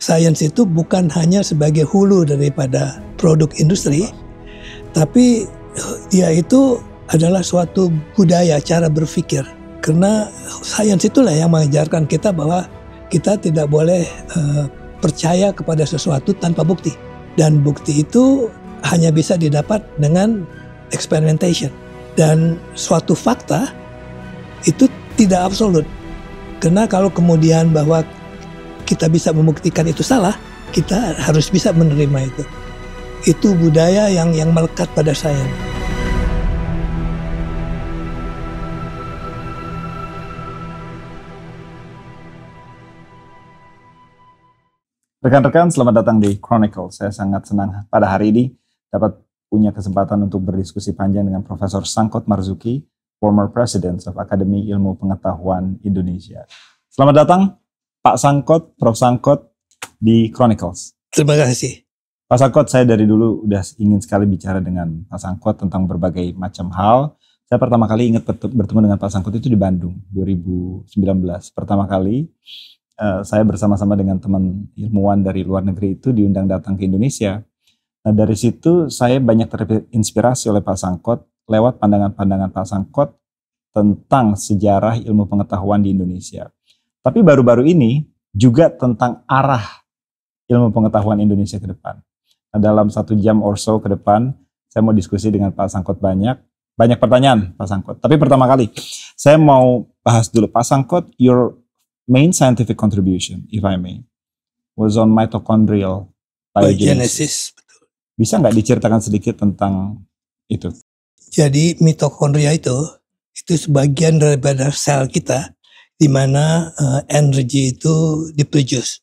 Sains itu bukan hanya sebagai hulu daripada produk industri, tapi dia itu adalah suatu budaya, cara berpikir. Karena sains itulah yang mengajarkan kita bahwa kita tidak boleh percaya kepada sesuatu tanpa bukti. Dan bukti itu hanya bisa didapat dengan experimentation. Dan suatu fakta itu tidak absolut. Karena kalau kemudian bahwa kita bisa membuktikan itu salah, kita harus bisa menerima itu. Itu budaya yang melekat pada saya. Rekan-rekan, selamat datang di Chronicle. Saya sangat senang pada hari ini dapat punya kesempatan untuk berdiskusi panjang dengan Profesor Sangkot Marzuki, former President of Akademi Ilmu Pengetahuan Indonesia. Selamat datang Pak Sangkot, Prof. Sangkot di Chronicles. Terima kasih. Pak Sangkot, saya dari dulu udah ingin sekali bicara dengan Pak Sangkot tentang berbagai macam hal. Saya pertama kali ingat bertemu dengan Pak Sangkot itu di Bandung, 2019. Pertama kali saya bersama-sama dengan teman ilmuwan dari luar negeri itu diundang datang ke Indonesia. Nah, dari situ saya banyak terinspirasi oleh Pak Sangkot lewat pandangan-pandangan Pak Sangkot tentang sejarah ilmu pengetahuan di Indonesia. Tapi baru-baru ini juga tentang arah ilmu pengetahuan Indonesia ke depan. Nah, dalam 1 jam or so ke depan, saya mau diskusi dengan Pak Sangkot banyak pertanyaan Pak Sangkot. Tapi pertama kali, saya mau bahas dulu Pak Sangkot, your main scientific contribution, if I may, was on mitochondrial biogenesis. Betul. Bisa nggak diceritakan sedikit tentang itu? Jadi mitokondria itu sebagian daripada sel kita, di mana energi itu diproduce.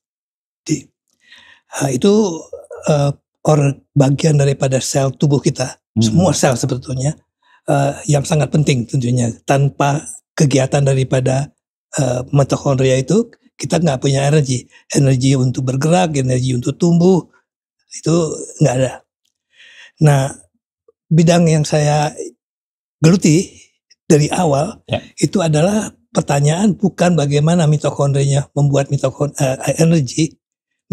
Itu bagian daripada sel tubuh kita, semua sel sebetulnya, yang sangat penting tentunya. Tanpa kegiatan daripada mitokondria itu, kita nggak punya energi untuk bergerak, energi untuk tumbuh, itu nggak ada. Nah, bidang yang saya geluti dari awal itu adalah pertanyaan bukan bagaimana mitokondrianya membuat energi,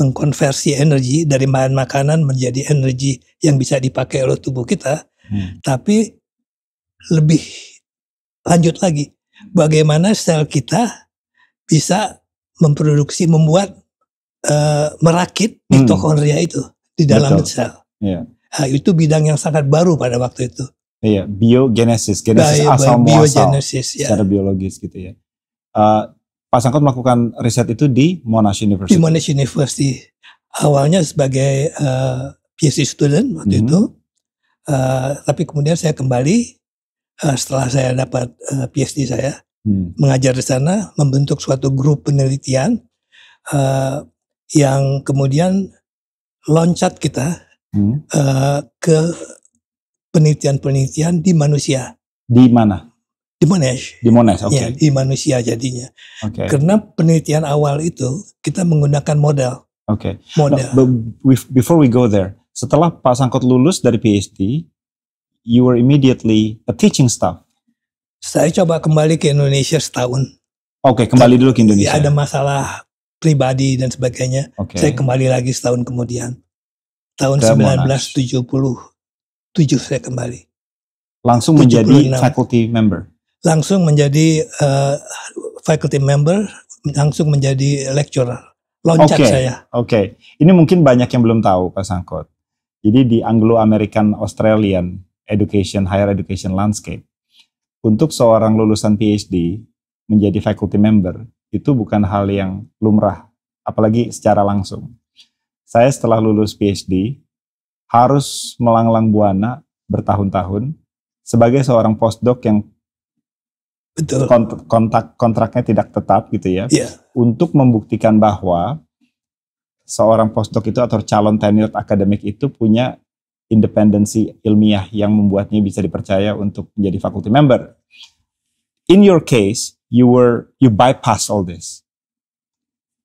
mengkonversi energi dari bahan makanan menjadi energi yang bisa dipakai oleh tubuh kita, tapi lebih lanjut lagi, bagaimana sel kita bisa merakit mitokondria itu di dalam sel. Nah, itu bidang yang sangat baru pada waktu itu. Iya, biogenesis, asal muasal secara biologis gitu ya. Pak Sangkot melakukan riset itu di Monash University. Di Monash University. Awalnya sebagai PhD student waktu itu, tapi kemudian saya kembali setelah saya dapat PhD saya, mengajar di sana, membentuk suatu grup penelitian yang kemudian loncat kita ke penelitian-penelitian di manusia. Di mana? Di Monash. Di Monash, oke. Ya, di manusia jadinya. Okay. Karena penelitian awal itu kita menggunakan model. Oke. Model. Before we go there, setelah Pak Sangkot lulus dari PhD, you were immediately a teaching staff. Saya coba kembali ke Indonesia setahun. Oke, kembali dulu ke Indonesia. Ada masalah pribadi dan sebagainya. Saya kembali lagi setahun kemudian. Tahun 1977 saya kembali. Langsung 76. Menjadi faculty member? Langsung menjadi faculty member, langsung menjadi lecturer. Loncat saya. Oke. Ini mungkin banyak yang belum tahu Pak Sangkot. Jadi di Anglo-American Australian higher education landscape, untuk seorang lulusan PhD menjadi faculty member, itu bukan hal yang lumrah, apalagi secara langsung. Saya setelah lulus PhD harus melanglang buana bertahun-tahun sebagai seorang postdoc yang kontraknya tidak tetap gitu ya, untuk membuktikan bahwa seorang postdoc itu atau calon tenured akademik itu punya independensi ilmiah yang membuatnya bisa dipercaya untuk menjadi faculty member. In your case, you bypass all this.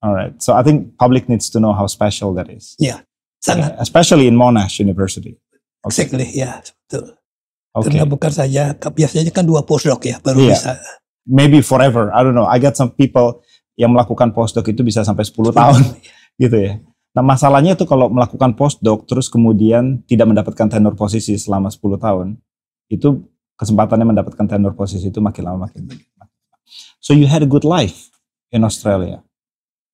Alright, so I think public needs to know how special that is. Yeah, sangat. Especially in Monash University. Exactly, ya, betul. Karena bukan saja, biasanya kan 2 postdoc ya, baru bisa. Maybe forever, I don't know. I got some people yang melakukan postdoc itu bisa sampai 10 tahun, gitu ya. Nah masalahnya itu kalau melakukan postdoc terus kemudian tidak mendapatkan tenure posisi selama 10 tahun, itu kesempatannya mendapatkan tenure posisi itu makin lama makin. So you had a good life in Australia.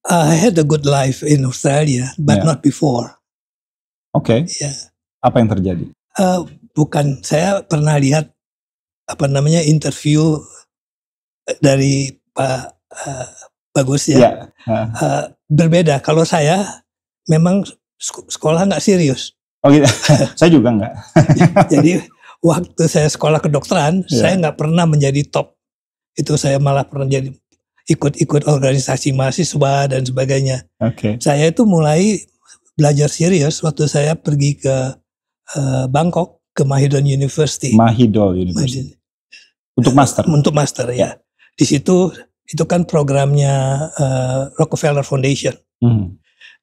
I had a good life in Australia, but not before. Oke. Ya. Apa yang terjadi? Bukan, saya pernah lihat interview dari Pak Bagus ya. Berbeda. Kalau saya memang sekolah nggak serius. Oh gitu. Saya juga nggak. Jadi waktu saya sekolah kedokteran, saya nggak pernah menjadi top. Itu saya malah pernah jadi ikut organisasi mahasiswa dan sebagainya. Saya itu mulai belajar serius waktu saya pergi ke Bangkok, ke Mahidol University. Untuk master? Untuk master ya. Di situ itu kan programnya Rockefeller Foundation.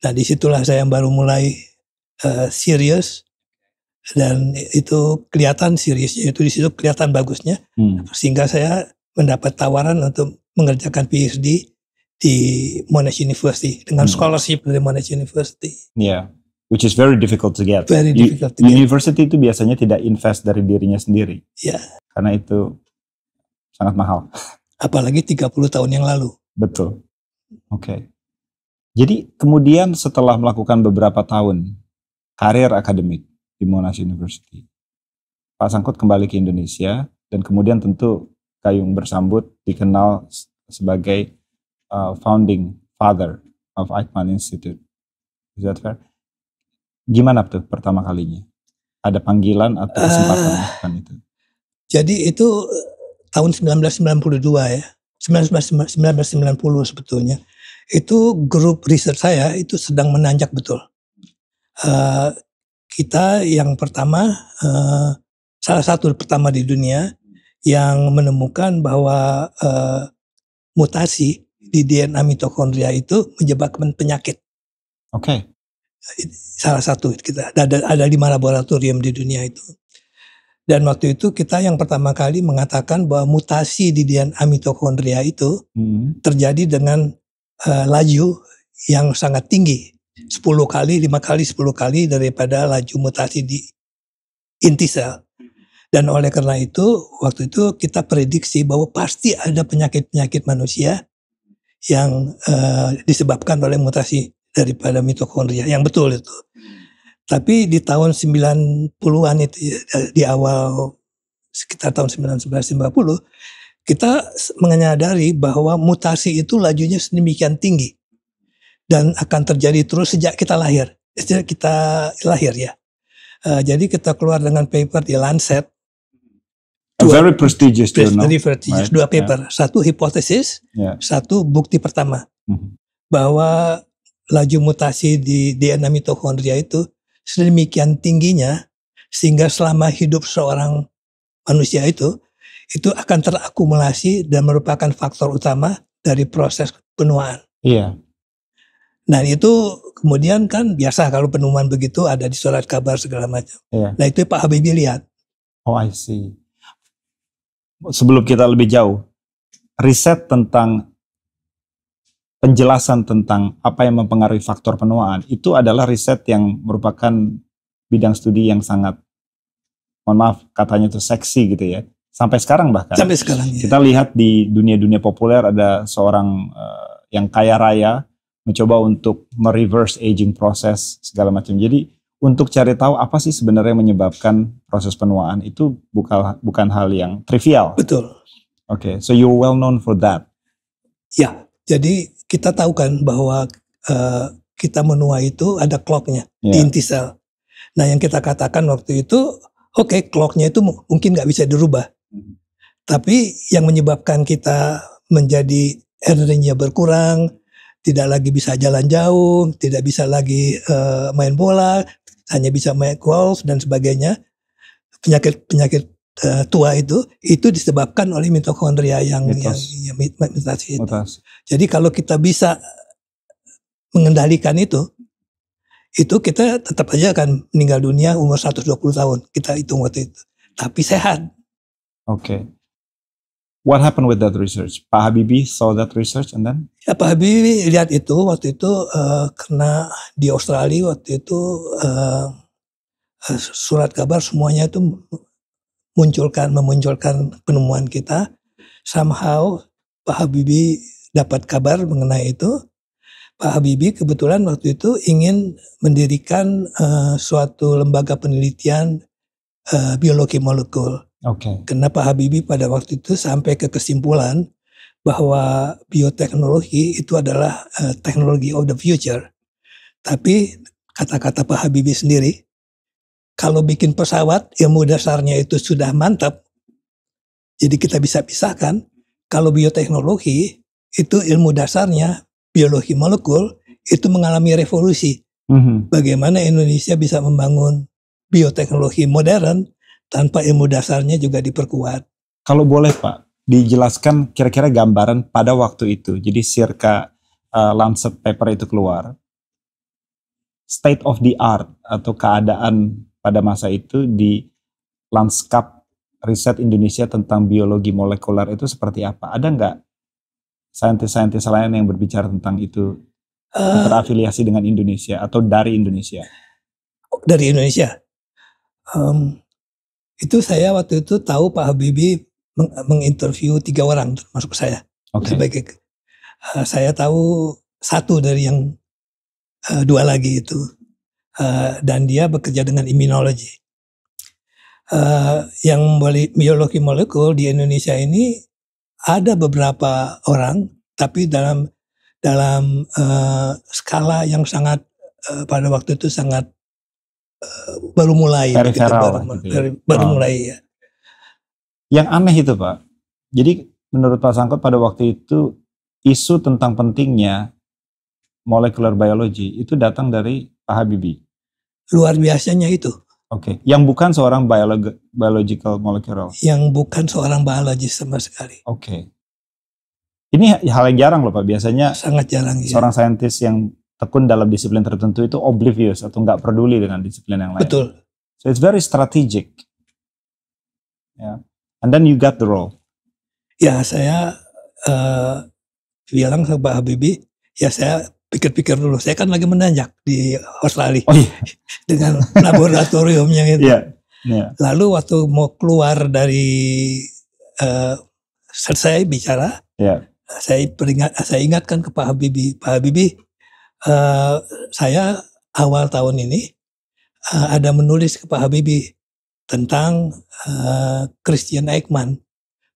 Nah disitulah saya baru mulai serius. Dan itu kelihatan seriusnya, itu di situ kelihatan bagusnya. Sehingga saya mendapat tawaran untuk mengerjakan PhD di Monash University dengan scholarship dari Monash University. Yeah, which is very difficult to get. Very difficult to get. University itu biasanya tidak invest dari dirinya sendiri. Ya. Karena itu sangat mahal. Apalagi 30 tahun yang lalu. Betul. Oke. Jadi kemudian setelah melakukan beberapa tahun karir akademik di Monash University, Pak Sangkut kembali ke Indonesia dan kemudian tentu Gayung Bersambut dikenal sebagai founding father of Eichmann Institute. Is that fair? Gimana tuh pertama kalinya? Ada panggilan atau kesempatan melakukan itu? Jadi itu tahun 1992 ya. 1990 sebetulnya. Itu grup riset saya itu sedang menanjak betul. Kita yang pertama, salah satu pertama di dunia yang menemukan bahwa mutasi di DNA mitokondria itu menyebabkan penyakit. Oke. Salah satu kita ada 5 laboratorium di dunia itu. Dan waktu itu kita yang pertama kali mengatakan bahwa mutasi di DNA mitokondria itu terjadi dengan laju yang sangat tinggi. 10 kali, 5 kali, 10 kali daripada laju mutasi di inti sel. Dan oleh karena itu, waktu itu kita prediksi bahwa pasti ada penyakit-penyakit manusia yang disebabkan oleh mutasi daripada mitokondria. Yang betul itu. Tapi di tahun 90-an itu, di awal sekitar tahun 1950, kita menyadari bahwa mutasi itu lajunya sedemikian tinggi. Dan akan terjadi terus sejak kita lahir. Sejak kita lahir ya. Jadi kita keluar dengan paper di Lancet. Very prestigious journal. Very prestigious. Right. 2 paper. Satu hipotesis, satu bukti pertama. Bahwa laju mutasi di DNA mitokondria itu sedemikian tingginya sehingga selama hidup seorang manusia itu akan terakumulasi dan merupakan faktor utama dari proses penuaan. Iya. Nah itu kemudian kan biasa kalau penemuan begitu ada di surat kabar segala macam. Iya. Nah itu Pak Habibie lihat. Oh I see. Sebelum kita lebih jauh, riset tentang penjelasan tentang apa yang mempengaruhi faktor penuaan itu adalah riset yang merupakan bidang studi yang sangat, mohon maaf katanya itu seksi gitu ya. Sampai sekarang bahkan. Sampai sekarang ya. Kita lihat di dunia-dunia populer ada seorang yang kaya raya mencoba untuk mereverse aging proses segala macam. Jadi untuk cari tahu apa sih sebenarnya menyebabkan proses penuaan itu bukan hal yang trivial. Betul. Oke, so you're well known for that. Ya, jadi kita tahu kan bahwa kita menua itu ada clocknya di inti sel. Nah yang kita katakan waktu itu, oke, clocknya itu mungkin nggak bisa dirubah. Tapi yang menyebabkan kita menjadi energinya berkurang, tidak lagi bisa jalan jauh, tidak bisa lagi main bola, hanya bisa main golf dan sebagainya. Penyakit tua itu disebabkan oleh mitokondria yang mutasi itu. Jadi kalau kita bisa mengendalikan itu kita tetap aja akan meninggal dunia umur 120 tahun. Kita hitung waktu itu. Tapi sehat. Oke. What happened with that research? Pak Habibie saw that research and then? Ya, Pak Habibie lihat itu waktu itu karena di Australia waktu itu surat kabar semuanya itu memunculkan penemuan kita. Somehow Pak Habibie dapat kabar mengenai itu. Pak Habibie kebetulan waktu itu ingin mendirikan suatu lembaga penelitian biologi molekul. Karena Pak Habibie pada waktu itu sampai ke kesimpulan bahwa bioteknologi itu adalah teknologi of the future. Tapi kata-kata Pak Habibie sendiri, kalau bikin pesawat ilmu dasarnya itu sudah mantap, jadi kita bisa pisahkan. Kalau bioteknologi itu ilmu dasarnya biologi molekul itu mengalami revolusi. Bagaimana Indonesia bisa membangun bioteknologi modern tanpa ilmu dasarnya juga diperkuat. Kalau boleh Pak, dijelaskan kira-kira gambaran pada waktu itu. Jadi circa Lancet paper itu keluar, state of the art atau keadaan pada masa itu di lanskap riset Indonesia tentang biologi molekuler itu seperti apa? Ada nggak saintis-saintis lain yang berbicara tentang itu terafiliasi dengan Indonesia atau dari Indonesia? Dari Indonesia. Itu saya waktu itu tahu Pak Habibie menginterview 3 orang termasuk saya. Sebagai saya tahu satu dari yang 2 lagi itu, dan dia bekerja dengan imunologi. Yang biologi molekul di Indonesia ini ada beberapa orang, tapi dalam skala yang sangat pada waktu itu sangat baru mulai. Baru mulai ya. Yang aneh itu Pak, jadi menurut Pak Sangkot pada waktu itu isu tentang pentingnya molecular biology itu datang dari Pak Habibie. Luar biasanya itu. Yang bukan seorang biological molecular. Yang bukan seorang biologis sama sekali. Ini hal yang jarang loh Pak, biasanya sangat jarang. Seorang saintis yang tekun dalam disiplin tertentu itu oblivious atau nggak peduli dengan disiplin yang lain. Betul. So it's very strategic. And then you got the role. Ya, saya bilang sama Pak Habibie, ya saya pikir-pikir dulu. Saya kan lagi menanjak di Australia dengan laboratoriumnya itu. Lalu waktu mau keluar dari selesai bicara, saya ingatkan ke Pak Habibie, Pak Habibie, saya awal tahun ini ada menulis ke Pak Habibie tentang Christian Eijkman,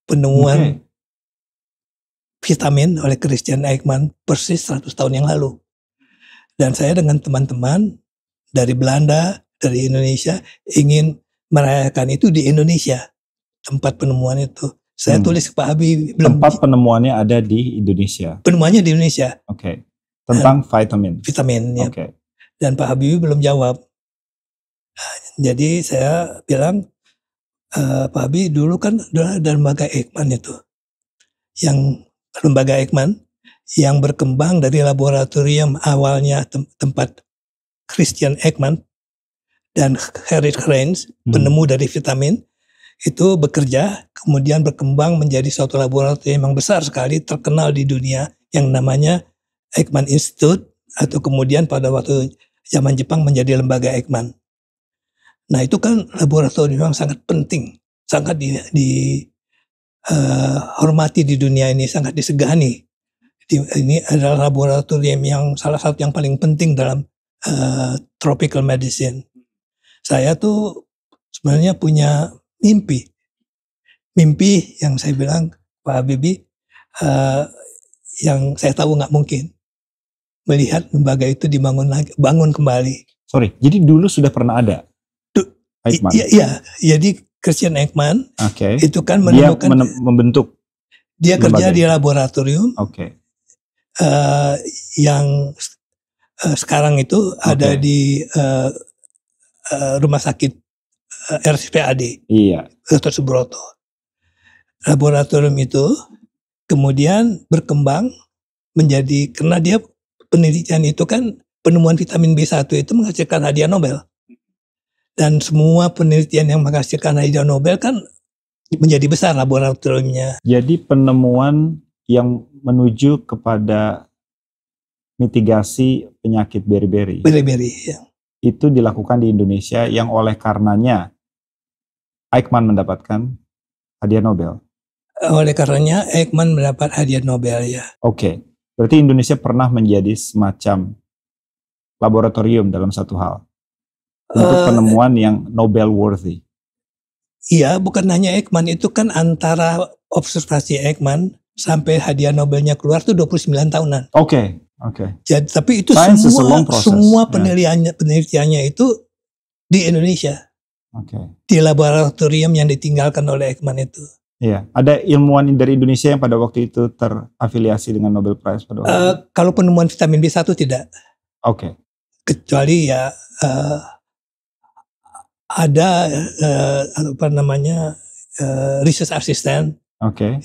penemuan vitamin oleh Christian Eijkman persis 100 tahun yang lalu. Dan saya dengan teman-teman dari Belanda, dari Indonesia ingin merayakan itu di Indonesia, tempat penemuan itu. Saya tulis ke Pak Habibie. Tempat penemuannya ada di Indonesia. Penemuannya di Indonesia. Tentang vitamin. Ya. Dan Pak Habibie belum jawab. Jadi saya bilang, Pak Habibie dulu kan ada lembaga Eijkman itu. Yang lembaga Eijkman yang berkembang dari laboratorium awalnya tempat Christian Eijkman dan Gerrit Kreins, penemu dari vitamin, itu bekerja, kemudian berkembang menjadi suatu laboratorium yang besar sekali, terkenal di dunia, yang namanya Eijkman Institute, atau kemudian pada waktu zaman Jepang menjadi lembaga Eijkman. Nah itu kan laboratorium yang sangat penting, sangat hormati di dunia ini, sangat disegani. Ini adalah laboratorium yang salah satu yang paling penting dalam tropical medicine. Saya tuh sebenarnya punya mimpi yang saya bilang Pak Habibie, yang saya tahu nggak mungkin melihat lembaga itu bangun kembali. Jadi dulu sudah pernah ada Eijkman? Iya, jadi Christian Eijkman itu kan menemukan, membentuk. Dia kerja di laboratorium yang sekarang itu ada di rumah sakit RSPAD, Dr. Subroto. Laboratorium itu kemudian berkembang menjadi, karena dia penelitian itu kan penemuan vitamin B1 itu menghasilkan hadiah Nobel. Dan semua penelitian yang menghasilkan hadiah Nobel kan menjadi besar laboratoriumnya. Jadi penemuan yang menuju kepada mitigasi penyakit beri-beri Ya. itu dilakukan di Indonesia yang oleh karenanya Eichmann mendapatkan hadiah Nobel. Oleh karenanya Eichmann mendapat hadiah Nobel ya. Oke. Berarti Indonesia pernah menjadi semacam laboratorium dalam satu hal untuk penemuan yang Nobel worthy. Iya, bukan hanya Eichmann, itu kan antara observasi Eichmann sampai hadiah Nobelnya keluar tuh 29 tahunan. Oke. Jadi tapi itu Science is a long process. semua penelitiannya itu di Indonesia. Di laboratorium yang ditinggalkan oleh Eichmann itu. Iya, ada ilmuwan dari Indonesia yang pada waktu itu terafiliasi dengan Nobel Prize pada waktu itu? Kalau penemuan vitamin B1 tidak. Oke. Kecuali ya ada research assistant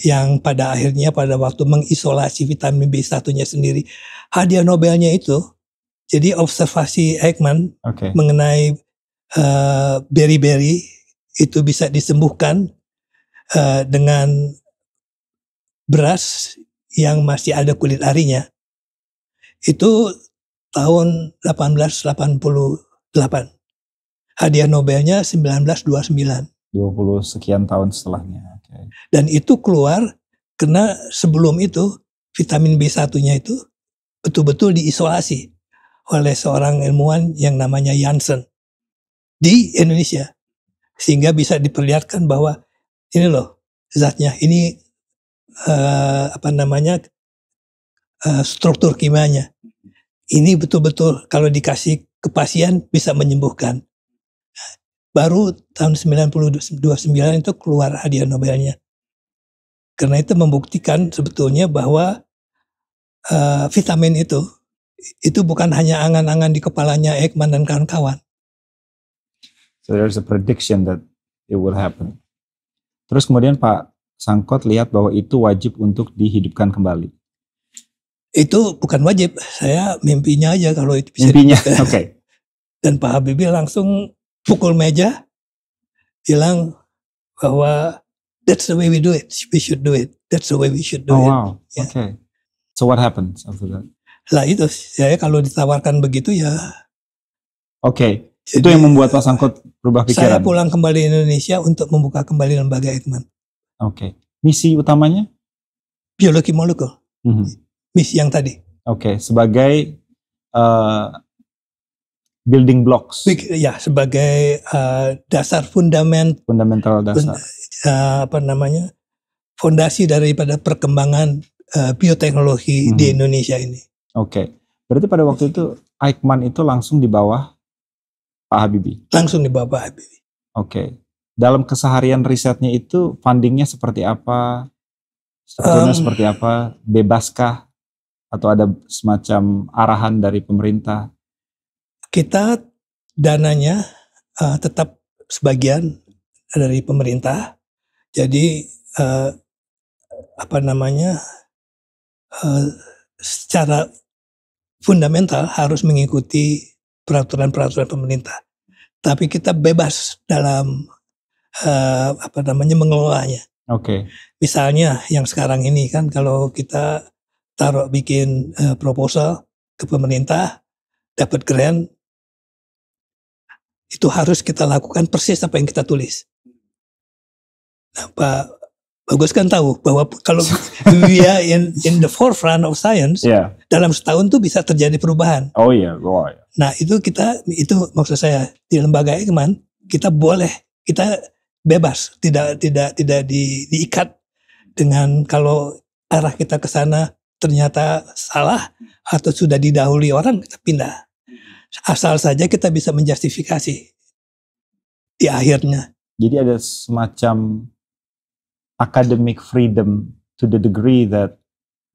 yang pada akhirnya pada waktu mengisolasi vitamin B1-nya sendiri, hadiah Nobelnya itu jadi observasi Eichmann mengenai beri-beri itu bisa disembuhkan dengan beras yang masih ada kulit arinya. Itu tahun 1888. Hadiah Nobelnya 1929. 20 sekian tahun setelahnya. Dan itu keluar karena sebelum itu vitamin B1-nya itu betul-betul diisolasi oleh seorang ilmuwan yang namanya Janssen di Indonesia. Sehingga bisa diperlihatkan bahwa ini loh zatnya, ini struktur kimianya. Ini betul-betul kalau dikasih ke pasien bisa menyembuhkan. Baru tahun 1929 itu keluar hadiah Nobelnya. Karena itu membuktikan sebetulnya bahwa vitamin itu bukan hanya angan-angan di kepalanya Eichmann dan kawan-kawan. So there's a prediction that it will happen. Terus kemudian Pak Sangkot lihat bahwa itu wajib untuk dihidupkan kembali. Itu bukan wajib, saya mimpinya aja kalau itu bisa. Mimpinya, oke. Dan Pak Habibie langsung pukul meja, bilang bahwa that's the way we do it, we should do it, that's the way we should do it. Wow, yeah. Okay. So what happens after that? Lah itu, saya kalau ditawarkan begitu ya. Oke. Itu yang membuat Pak Sangkot berubah pikiran. Saya pulang kembali Indonesia untuk membuka kembali lembaga Eichmann. Oke. Misi utamanya? Biologi molekul. Misi yang tadi. Oke. Sebagai building blocks. Ya, sebagai dasar fundamental dasar. Fondasi daripada perkembangan bioteknologi di Indonesia ini. Oke. Berarti pada waktu itu Eichmann itu langsung di bawah Pak Habibie. Langsung di bawah Pak Habibie. Oke. Dalam keseharian risetnya itu fundingnya seperti apa? Strukturnya seperti apa? Bebaskah? Atau ada semacam arahan dari pemerintah? Kita dananya tetap sebagian dari pemerintah. Jadi secara fundamental harus mengikuti peraturan-peraturan pemerintah. Tapi kita bebas dalam mengelolanya. Oke. Misalnya yang sekarang ini kan kalau kita bikin proposal ke pemerintah, dapat grant, itu harus kita lakukan persis apa yang kita tulis. Nah, Pak Bagus kan tahu bahwa kalau we are in the forefront of science, dalam setahun tuh bisa terjadi perubahan. Oh iya, yeah. Nah itu maksud saya di lembaga Eichmann kita bebas, tidak diikat dengan kalau arah kita ke sana ternyata salah atau sudah didahului orang, kita pindah. Asal saja kita bisa menjustifikasi di akhirnya. Jadi ada semacam academic freedom to the degree that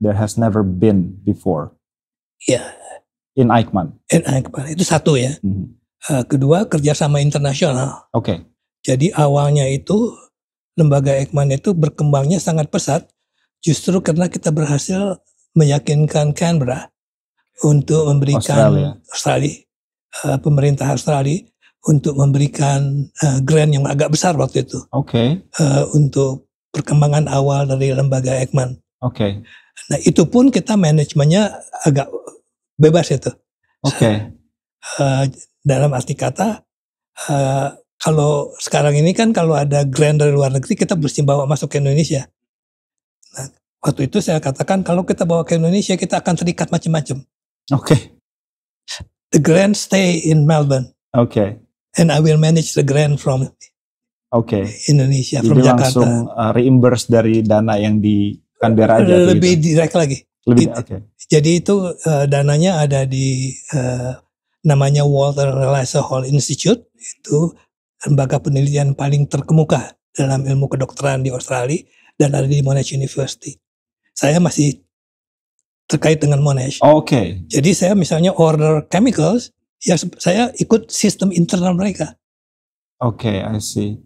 there has never been before. Ya. In Eichmann. Itu satu ya. Kedua, kerjasama internasional. Oke. Jadi awalnya itu lembaga Eichmann itu berkembangnya sangat pesat, justru karena kita berhasil meyakinkan Canberra untuk memberikan Australia, pemerintah Australia untuk memberikan grant yang agak besar waktu itu. Oke. Untuk perkembangan awal dari lembaga Eijkman. Oke. Nah itu pun kita manajemennya agak bebas itu. Oke. Dalam arti kata kalau sekarang ini kan kalau ada grant dari luar negeri kita mesti bawa masuk ke Indonesia. Nah, waktu itu saya katakan kalau kita bawa ke Indonesia kita akan terikat macam-macam. Oke. The grant stay in Melbourne. Oke. And I will manage the grant from Indonesia, Jadi from Jakarta. langsung reimburse dari dana yang di Canberra aja. Lebih direct lagi. Jadi itu dananya ada di namanya Walter Eliza Hall Institute. Itu lembaga penelitian paling terkemuka dalam ilmu kedokteran di Australia dan ada di Monash University. Saya masih terkait dengan Monash. Oke. Jadi saya misalnya order chemicals, ya saya ikut sistem internal mereka. Oke, I see.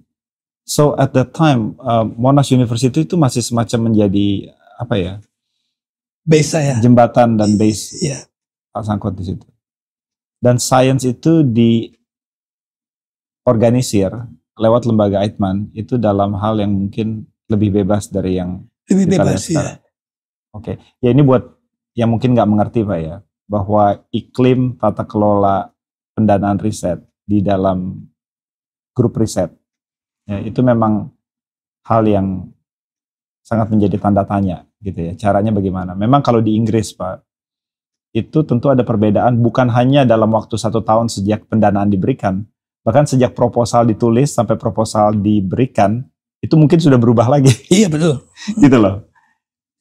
So at that time, Monash University itu masih semacam menjadi apa ya? Base saya. Jembatan dan base yeah. Pak Sangkut di situ. Dan science itu diorganisir lewat lembaga Eijkman itu dalam hal yang mungkin lebih bebas dari yang lebih bebas ya. Oke, ya ini buat yang mungkin nggak mengerti Pak ya, bahwa iklim tata kelola pendanaan riset di dalam grup riset ya, itu memang hal yang sangat menjadi tanda tanya gitu ya. Caranya bagaimana? Memang kalau di Inggris Pak, itu tentu ada perbedaan bukan hanya dalam waktu 1 tahun sejak pendanaan diberikan, bahkan sejak proposal ditulis sampai proposal diberikan itu mungkin sudah berubah lagi. Iya betul. Gitu loh.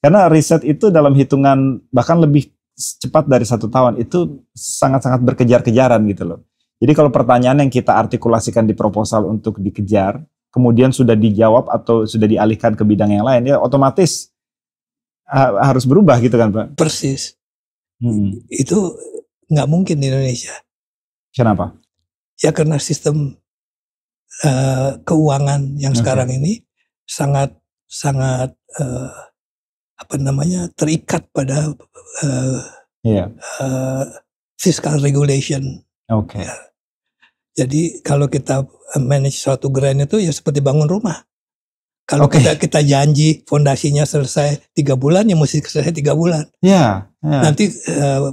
Karena riset itu dalam hitungan bahkan lebih cepat dari 1 tahun itu sangat-sangat berkejar-kejaran gitu loh. Jadi kalau pertanyaan yang kita artikulasikan di proposal untuk dikejar, kemudian sudah dijawab atau sudah dialihkan ke bidang yang lain, ya otomatis harus berubah gitu kan Pak? Persis. Itu nggak mungkin di Indonesia. Kenapa? Ya karena sistem keuangan yang sekarang ini sangat terikat pada fiscal regulation. Oke. Ya. Jadi kalau kita manage suatu grant itu ya seperti bangun rumah. Kalau kita janji fondasinya selesai 3 bulan, ya mesti selesai 3 bulan. Yeah. Nanti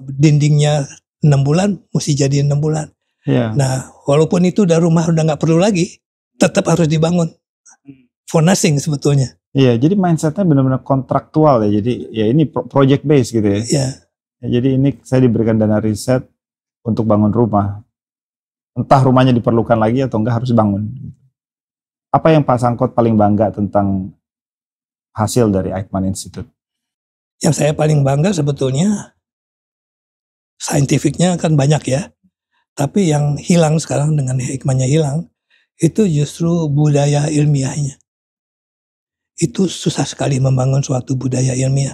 dindingnya 6 bulan, mesti jadi 6 bulan. Yeah. Nah, walaupun itu rumah udah nggak perlu lagi, tetap harus dibangun. For nothing sebetulnya. Iya, jadi mindsetnya benar-benar kontraktual ya. Jadi ya ini project based gitu ya. Yeah. Ya, jadi ini saya diberikan dana riset untuk bangun rumah. Entah rumahnya diperlukan lagi atau enggak, harus bangun. Apa yang Pak Sangkut paling bangga tentang hasil dari Eijkman Institute? Yang saya paling bangga sebetulnya saintifiknya kan banyak ya. Tapi yang hilang sekarang dengan Eijkman-nya hilang, itu justru budaya ilmiahnya. Itu susah sekali membangun suatu budaya ilmiah.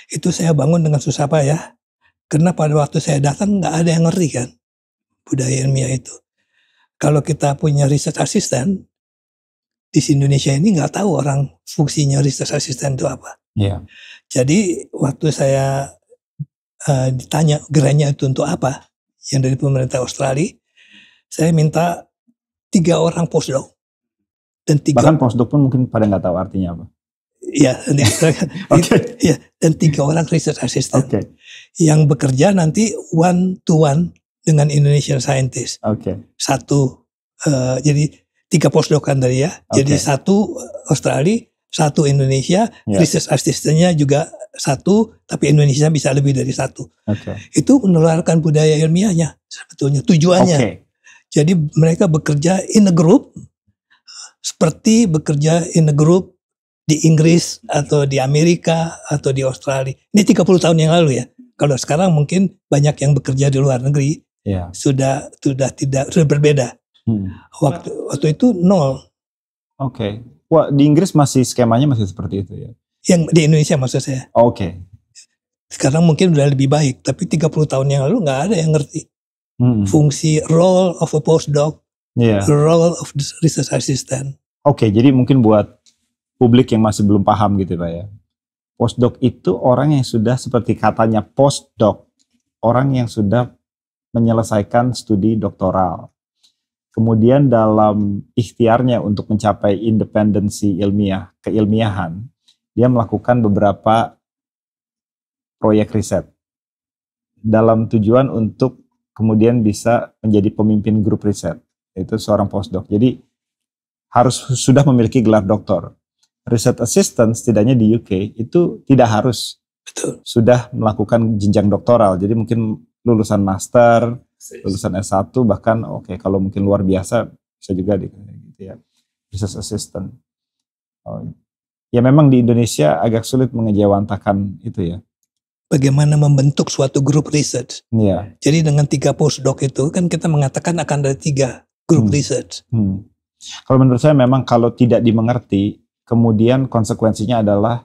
Itu saya bangun dengan susah payah. Karena pada waktu saya datang nggak ada yang ngerti kan budaya ilmiah itu. Kalau kita punya research assistant, di Indonesia ini nggak tahu orang fungsinya research assistant itu apa. Yeah. Jadi waktu saya ditanya grantnya itu untuk apa, yang dari pemerintah Australia, saya minta 3 orang postdoc. Bahkan postdoc pun mungkin pada nggak tahu artinya apa. Iya, ya, dan 3 orang research assistant yang bekerja nanti 1-to-1 dengan Indonesian scientist. Satu, jadi 3 postdoc kan tadi ya. Jadi 1 Australia, 1 Indonesia, research assistantnya juga 1, tapi Indonesia bisa lebih dari 1. Itu menularkan budaya ilmiahnya sebetulnya tujuannya. Jadi mereka bekerja in a group seperti bekerja in a group di Inggris atau di Amerika atau di Australia. Ini 30 tahun yang lalu ya. Kalau sekarang mungkin banyak yang bekerja di luar negeri sudah berbeda. Waktu itu 0. Wah, di Inggris masih skemanya masih seperti itu ya. Yang di Indonesia maksud saya. Sekarang mungkin udah lebih baik, tapi 30 tahun yang lalu nggak ada yang ngerti fungsi role of a postdoc, role of the research assistant. Jadi mungkin buat publik yang masih belum paham gitu Pak ya. Postdoc itu orang yang sudah seperti katanya postdoc, orang yang sudah menyelesaikan studi doktoral. Kemudian dalam ikhtiarnya untuk mencapai independensi ilmiah, keilmiahan, dia melakukan beberapa proyek riset dalam tujuan untuk kemudian bisa menjadi pemimpin grup riset. Itu seorang postdoc. Jadi harus sudah memiliki gelar doktor. Research assistant setidaknya di UK itu tidak harus sudah melakukan jenjang doktoral. Jadi mungkin lulusan master, lulusan S1 bahkan kalau mungkin luar biasa bisa juga gitu ya. Research assistant. Ya memang di Indonesia agak sulit mengejawantakan itu ya. Bagaimana membentuk suatu grup research. Iya. Jadi dengan 3 postdoc itu kan kita mengatakan akan ada 3 grup research. Kalau menurut saya memang kalau tidak dimengerti, kemudian konsekuensinya adalah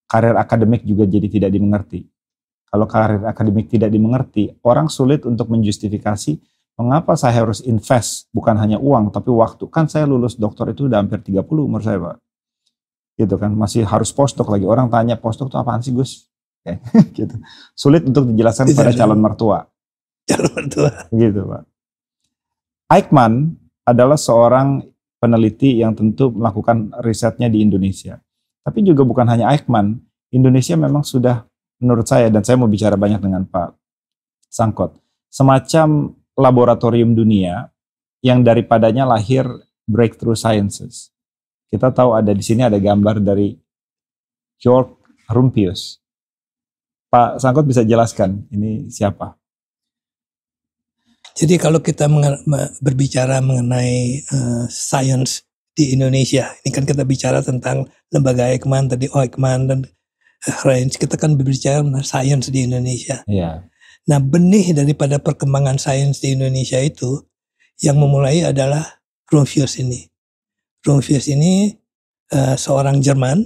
karir akademik juga jadi tidak dimengerti. Kalau karir akademik tidak dimengerti, orang sulit untuk menjustifikasi mengapa saya harus invest bukan hanya uang tapi waktu. Kan saya lulus doktor itu udah hampir 30 umur saya, Pak. Gitu kan, masih harus postdoc lagi. Orang tanya postdoc itu apaan sih, Gus? Gitu. Sulit untuk dijelaskan pada calon mertua. Calon mertua. Gitu, Pak. Aikman adalah seorang peneliti yang tentu melakukan risetnya di Indonesia. Tapi juga bukan hanya Aikman. Indonesia memang sudah, menurut saya, dan saya mau bicara banyak dengan Pak Sangkot, semacam laboratorium dunia yang daripadanya lahir breakthrough sciences. Kita tahu di sini ada gambar dari George Rumpius. Pak Sangkot bisa jelaskan ini siapa? Jadi kalau kita berbicara mengenai science di Indonesia, ini kan kita bicara tentang lembaga Aikman, tadi Aikman dan Heinz, kita kan berbicara tentang science di Indonesia. Yeah. Nah, benih daripada perkembangan sains di Indonesia itu yang memulai adalah Rumpius ini. Rumpius ini seorang Jerman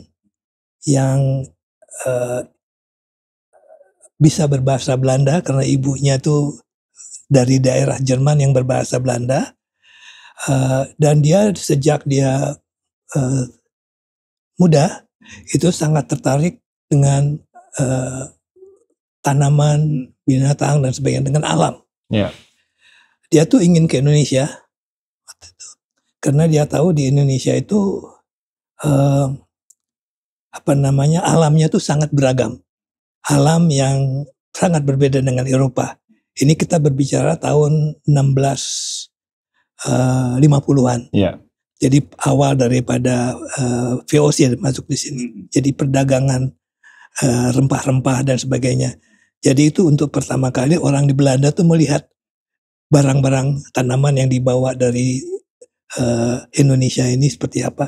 yang bisa berbahasa Belanda karena ibunya tuh dari daerah Jerman yang berbahasa Belanda. Dan dia sejak dia muda itu sangat tertarik dengan tanaman, binatang dan sebagainya, dengan alam. Yeah. Dia tuh ingin ke Indonesia waktu itu, karena dia tahu di Indonesia itu alamnya tuh sangat beragam, alam yang sangat berbeda dengan Eropa. Ini kita berbicara tahun 1650-an. Yeah. Jadi awal daripada VOC masuk di sini. Jadi perdagangan rempah-rempah dan sebagainya. Jadi itu untuk pertama kali orang di Belanda tuh melihat barang-barang tanaman yang dibawa dari Indonesia ini seperti apa.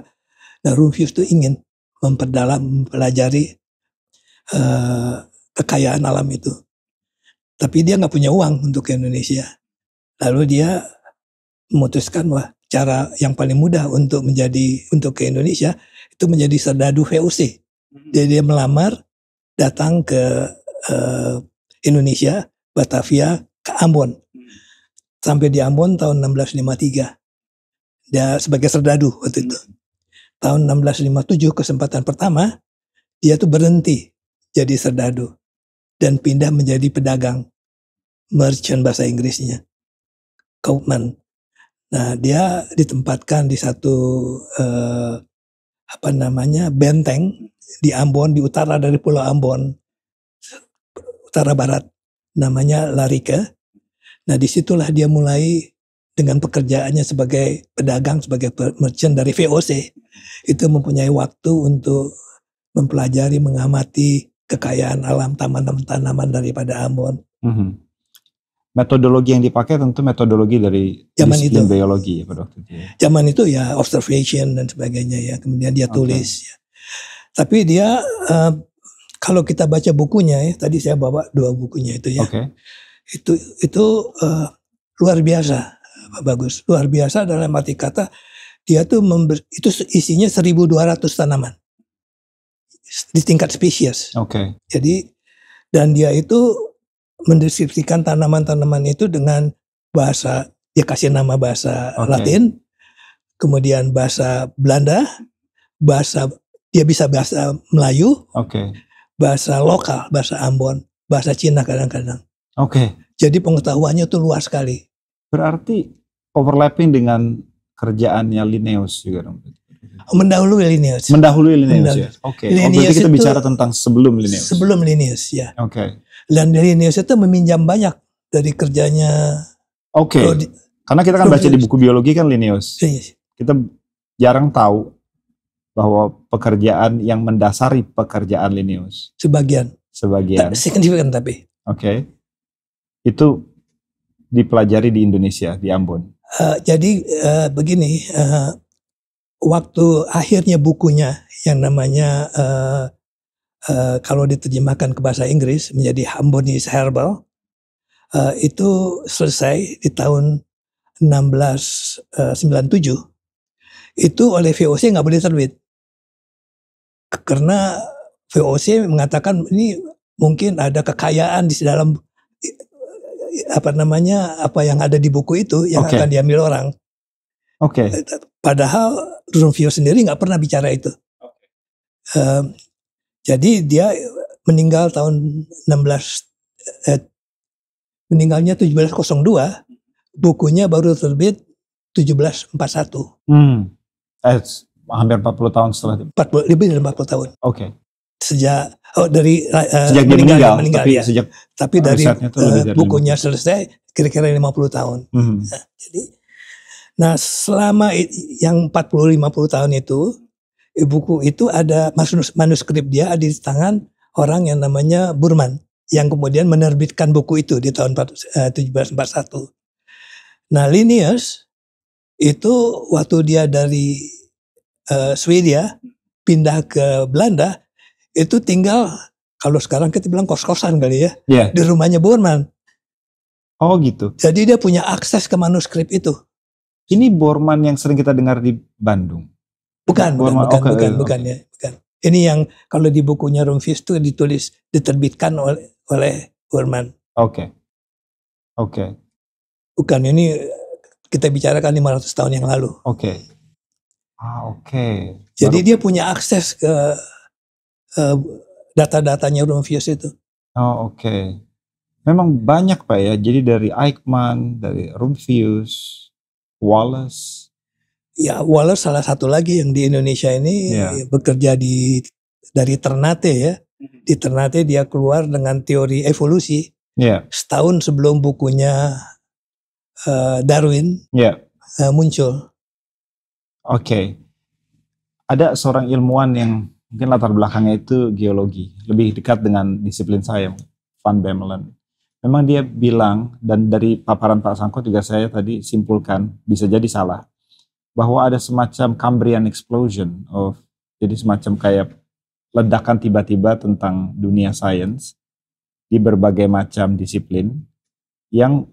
Nah, Rumpius tuh ingin mempelajari kekayaan alam itu. Tapi dia nggak punya uang untuk ke Indonesia. Lalu dia memutuskan cara yang paling mudah untuk ke Indonesia itu menjadi serdadu VOC. Jadi dia melamar, datang ke Indonesia, Batavia, ke Ambon. Sampai di Ambon tahun 1653. Dia sebagai serdadu waktu itu. Tahun 1657 kesempatan pertama dia tuh berhenti jadi serdadu dan pindah menjadi pedagang, merchant bahasa Inggrisnya, kaufman. Nah, dia ditempatkan di satu benteng di Ambon, di utara dari Pulau Ambon, utara barat, namanya Larika. Nah, disitulah dia mulai dengan pekerjaannya sebagai pedagang, sebagai merchant dari VOC. Itu mempunyai waktu untuk mempelajari, mengamati kekayaan alam, tanaman-tanaman daripada Ambon. Metodologi yang dipakai tentu metodologi dari disiplin biologi ya pada waktu itu. Zaman itu ya observation dan sebagainya ya. Kemudian dia tulis. Ya. Tapi dia kalau kita baca bukunya ya, tadi saya bawa 2 bukunya itu ya. Okay. Itu luar biasa, bagus. Luar biasa dalam arti kata dia tuh itu isinya 1.200 tanaman di tingkat spesies. Okay. Jadi dan dia itu mendeskripsikan tanaman-tanaman itu dengan bahasa, dia kasih nama bahasa Latin, kemudian bahasa Belanda, dia bisa bahasa Melayu, bahasa lokal, bahasa Ambon, bahasa Cina kadang-kadang. Jadi pengetahuannya tuh luas sekali. Berarti overlapping dengan kerjaannya Linnaeus juga dong. Mendahului Linnaeus. Mendahului Linnaeus ya. Oke. Linnaeus berarti kita itu bicara tentang sebelum Linnaeus. Sebelum Linnaeus ya. Oke. Dan Linnaeus itu meminjam banyak dari kerjanya. Oke. Karena kita kan baca di buku biologi kan Linnaeus. Kita jarang tahu bahwa pekerjaan yang mendasari pekerjaan Linnaeus. Sebagian. Signifikan tapi. Oke. Itu dipelajari di Indonesia, di Ambon. Jadi begini, waktu akhirnya bukunya yang namanya kalau diterjemahkan ke bahasa Inggris menjadi Ambonese Herbal, itu selesai di tahun 1697. Itu oleh VOC nggak boleh terbit karena VOC mengatakan ini mungkin ada kekayaan di dalam apa yang ada di buku itu yang akan diambil orang. Padahal Rumphius sendiri nggak pernah bicara itu. Jadi dia meninggal tahun meninggalnya 1702, bukunya baru terbit 1741. Hampir 40 tahun setelah itu. Lebih dari 40 tahun. Sejak dia meninggal tapi ya. Sejak tapi dari bukunya selesai kira-kira 50 tahun. Nah, jadi selama yang 40-50 tahun itu buku itu ada manuskrip dia ada di tangan orang yang namanya Burman yang kemudian menerbitkan buku itu di tahun 1741. Nah, Linnaeus itu waktu dia dari Swedia pindah ke Belanda itu tinggal, kalau sekarang kita bilang kos-kosan kali ya, di rumahnya Bormann. Oh gitu. Jadi dia punya akses ke manuskrip itu. Ini Bormann yang sering kita dengar di Bandung? Bukan. Ya. Ini yang kalau di bukunya Rumphius itu diterbitkan oleh Bormann. Oke. Bukan, ini kita bicarakan 500 tahun yang lalu. Jadi dia punya akses ke data-datanya Rumphius itu. Memang banyak Pak ya. Jadi dari Eichmann, dari Rumphius, Wallace. Ya, Wallace salah satu lagi yang di Indonesia ini bekerja dari Ternate ya. Di Ternate dia keluar dengan teori evolusi. Setahun sebelum bukunya Darwin muncul. Ada seorang ilmuwan yang mungkin latar belakangnya itu geologi, lebih dekat dengan disiplin saya, Van Bemmelen. Memang dia bilang, dan dari paparan Pak Sangkot juga saya tadi simpulkan, bisa jadi salah, bahwa ada semacam Cambrian explosion jadi semacam kayak ledakan tiba-tiba tentang dunia sains di berbagai macam disiplin yang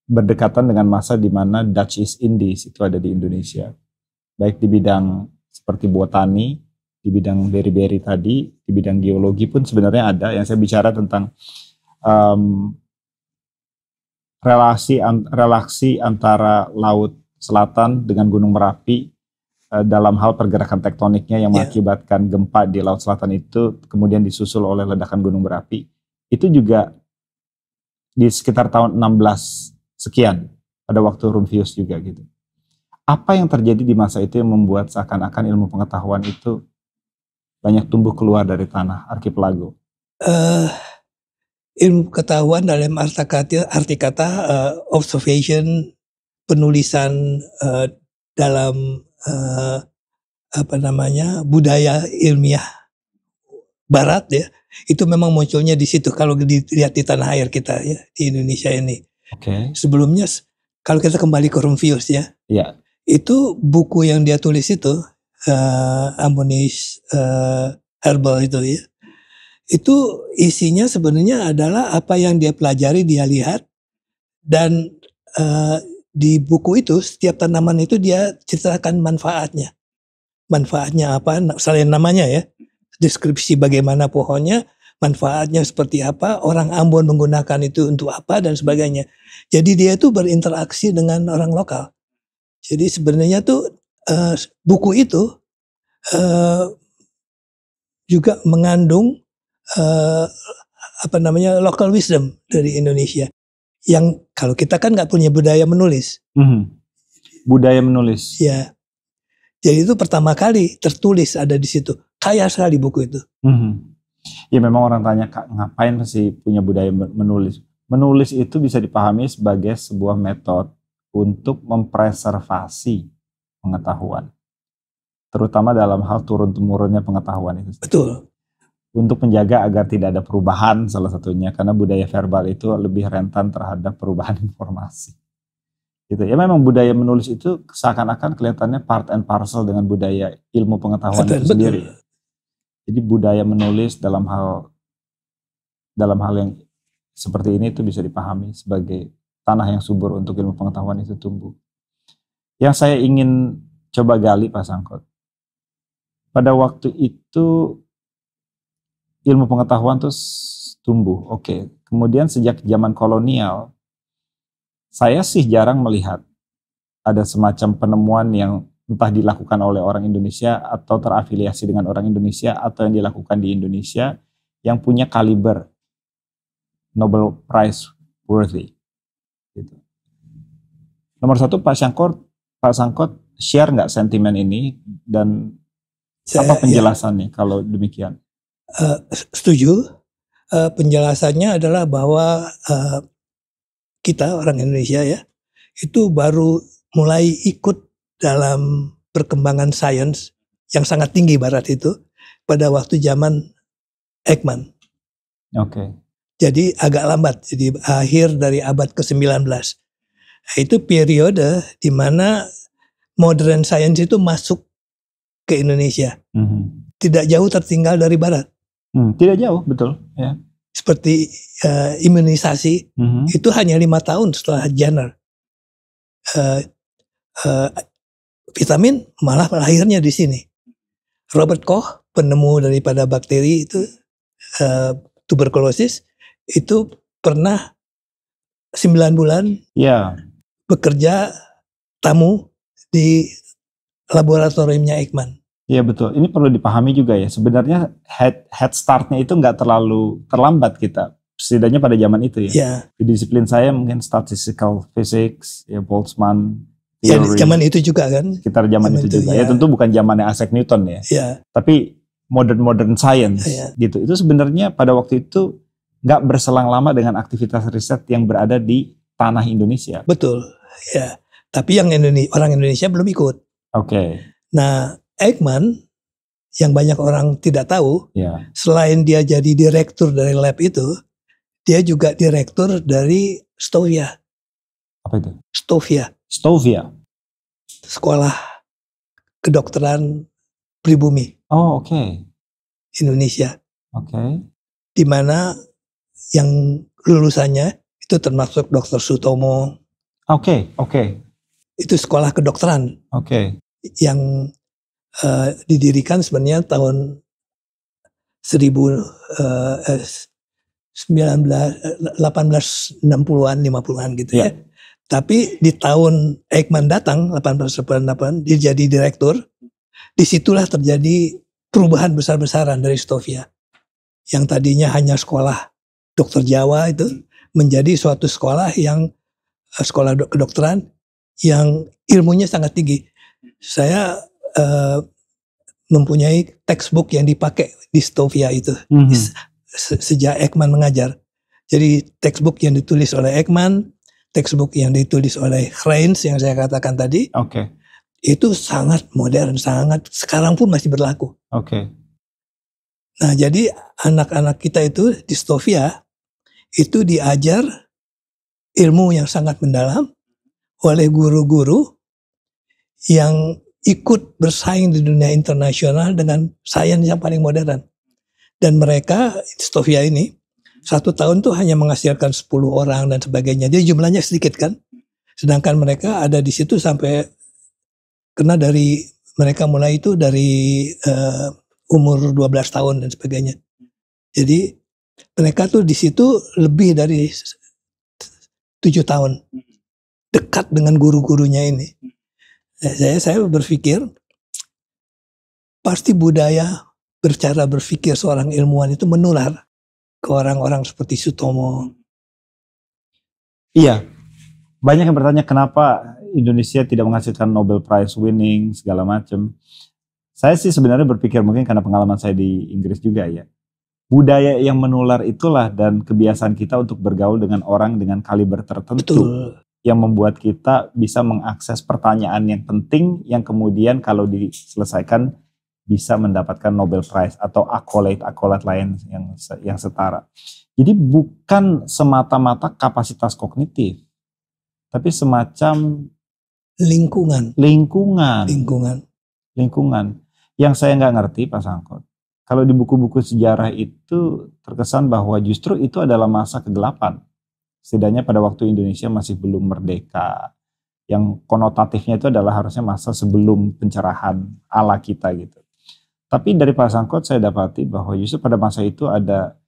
berdekatan dengan masa di mana Dutch East Indies itu ada di Indonesia. Baik di bidang seperti botani, di bidang beri-beri tadi, di bidang geologi pun sebenarnya ada. Yang saya bicara tentang relasi antara Laut Selatan dengan Gunung Merapi dalam hal pergerakan tektoniknya yang mengakibatkan gempa di Laut Selatan itu kemudian disusul oleh ledakan Gunung Merapi. Itu juga di sekitar tahun 16 sekian, pada waktu Rumphius juga gitu. Apa yang terjadi di masa itu yang membuat seakan-akan ilmu pengetahuan itu banyak tumbuh keluar dari tanah arkipelago? Ilmu pengetahuan dalam arti kata observation, penulisan dalam budaya ilmiah Barat ya, itu memang munculnya di situ kalau dilihat di tanah air kita ya di Indonesia ini. Sebelumnya kalau kita kembali ke Rumphius ya. Itu buku yang dia tulis itu Ambonese Herbal itu ya. Itu isinya sebenarnya adalah apa yang dia pelajari, dia lihat, dan di buku itu setiap tanaman itu dia ceritakan manfaatnya. Manfaatnya apa? Selain namanya ya, deskripsi bagaimana pohonnya, manfaatnya seperti apa, orang Ambon menggunakan itu untuk apa dan sebagainya. Jadi dia itu berinteraksi dengan orang lokal. Jadi sebenarnya tuh buku itu juga mengandung local wisdom dari Indonesia Yang kalau kita kan nggak punya budaya menulis. Budaya menulis. Ya. Jadi itu pertama kali tertulis ada di situ. Kaya sekali buku itu. Ya memang orang tanya, Kak, ngapain sih punya budaya menulis? Menulis itu bisa dipahami sebagai sebuah metode untuk mempreservasi pengetahuan. Terutama dalam hal turun-temurunnya pengetahuan itu. Betul. Untuk menjaga agar tidak ada perubahan salah satunya. Karena budaya verbal itu lebih rentan terhadap perubahan informasi. Gitu. Ya memang budaya menulis itu seakan-akan kelihatannya part and parcel dengan budaya ilmu pengetahuan itu sendiri. Jadi budaya menulis dalam hal yang seperti ini itu bisa dipahami sebagai tanah yang subur untuk ilmu pengetahuan itu tumbuh. Yang saya ingin coba gali, Pak Sangkot, pada waktu itu ilmu pengetahuan terus tumbuh. Oke. Kemudian sejak zaman kolonial, saya sih jarang melihat ada semacam penemuan yang entah dilakukan oleh orang Indonesia atau terafiliasi dengan orang Indonesia atau yang dilakukan di Indonesia yang punya kaliber Nobel Prize worthy. Gitu. Nomor satu, Pak Sangkot share nggak sentimen ini dan apa penjelasannya kalau demikian? Setuju. Penjelasannya adalah bahwa kita orang Indonesia ya itu baru mulai ikut dalam perkembangan sains yang sangat tinggi barat itu pada waktu zaman Ekman. Oke. Jadi agak lambat, jadi akhir dari abad ke-19. Itu periode di mana modern science itu masuk ke Indonesia. Tidak jauh tertinggal dari barat. Tidak jauh, betul. Ya. Seperti imunisasi, itu hanya 5 tahun setelah Jenner. Vitamin malah lahirnya di sini. Robert Koch, penemu daripada bakteri itu tuberkulosis, itu pernah 9 bulan bekerja tamu di laboratoriumnya Ekman. Iya betul, ini perlu dipahami juga ya. Sebenarnya head startnya itu nggak terlalu terlambat kita, setidaknya pada zaman itu ya. Ya. Di disiplin saya mungkin statistical physics, ya Boltzmann theory. Ya zaman itu juga kan. Sekitar zaman itu juga. Ya tentu bukan zamannya Isaac Newton ya. Ya. Tapi modern science gitu. Itu sebenarnya pada waktu itu nggak berselang lama dengan aktivitas riset yang berada di tanah Indonesia. Betul, ya. Tapi yang orang Indonesia belum ikut. Oke. Nah, Ekman yang banyak orang tidak tahu, selain dia jadi direktur dari lab itu, dia juga direktur dari Stovia. Apa itu? Stovia. Sekolah kedokteran pribumi. Oh, oke. Indonesia. Oke. Di mana yang lulusannya itu termasuk Dr. Sutomo. Oke. Itu sekolah kedokteran. Oke. Yang didirikan sebenarnya tahun 1860-an, 50-an gitu ya. Tapi di tahun Ekman datang 1898 dia jadi direktur. Disitulah terjadi perubahan besar-besaran dari Stovia. Yang tadinya hanya sekolah dokter Jawa itu menjadi suatu sekolah yang sekolah kedokteran yang ilmunya sangat tinggi. Saya mempunyai textbook yang dipakai di Stovia itu sejak Ekman mengajar. Jadi textbook yang ditulis oleh Ekman, textbook yang ditulis oleh Hreins yang saya katakan tadi, itu sangat modern, sangat sekarang pun masih berlaku. Nah jadi anak-anak kita itu di Stovia itu diajar ilmu yang sangat mendalam oleh guru-guru yang ikut bersaing di dunia internasional dengan sains yang paling modern. Dan mereka, Stovia ini, 1 tahun tuh hanya menghasilkan 10 orang dan sebagainya. Jadi jumlahnya sedikit kan. Sedangkan mereka ada di situ sampai, karena dari mereka mulai itu dari umur 12 tahun dan sebagainya. Jadi mereka tuh di situ lebih dari 7 tahun. Dekat dengan guru-gurunya ini. Saya berpikir pasti budaya cara berpikir seorang ilmuwan itu menular ke orang-orang seperti Sutomo. Iya, banyak yang bertanya kenapa Indonesia tidak menghasilkan Nobel Prize winning segala macam. Saya sih sebenarnya berpikir mungkin karena pengalaman saya di Inggris juga ya. Budaya yang menular itulah dan kebiasaan kita untuk bergaul dengan orang dengan kaliber tertentu. Betul. Yang membuat kita bisa mengakses pertanyaan yang penting yang kemudian kalau diselesaikan bisa mendapatkan Nobel Prize atau accolade lain yang setara. Jadi bukan semata-mata kapasitas kognitif, tapi semacam lingkungan. Yang saya nggak ngerti Pak Sangkot, kalau di buku-buku sejarah itu terkesan bahwa justru itu adalah masa kegelapan. Setidaknya pada waktu Indonesia masih belum merdeka. Yang konotatifnya itu adalah harusnya masa sebelum pencerahan ala kita gitu. Tapi dari Pak Sangkot saya dapati bahwa justru pada masa itu ada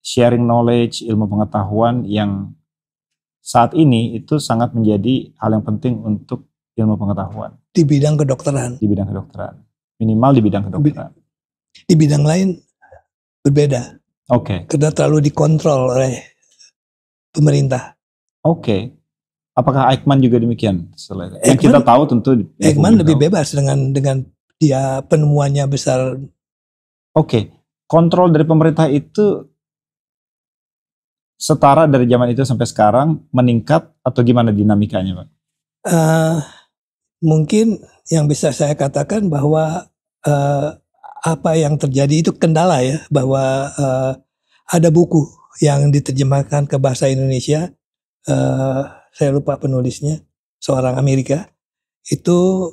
sharing knowledge, ilmu pengetahuan yang saat ini itu sangat menjadi hal yang penting untuk ilmu pengetahuan. Di bidang kedokteran. Minimal di bidang kedokteran. Di bidang lain berbeda. Oke. Karena terlalu dikontrol oleh pemerintah. Oke. Apakah Eichmann juga demikian? Yang kita tahu tentu Eichmann lebih bebas dengan dia penemuannya besar. Oke. Kontrol dari pemerintah itu setara dari zaman itu sampai sekarang, meningkat atau gimana dinamikanya Pak? Mungkin yang bisa saya katakan bahwa apa yang terjadi itu kendala ya, bahwa ada buku yang diterjemahkan ke bahasa Indonesia, saya lupa penulisnya, seorang Amerika, itu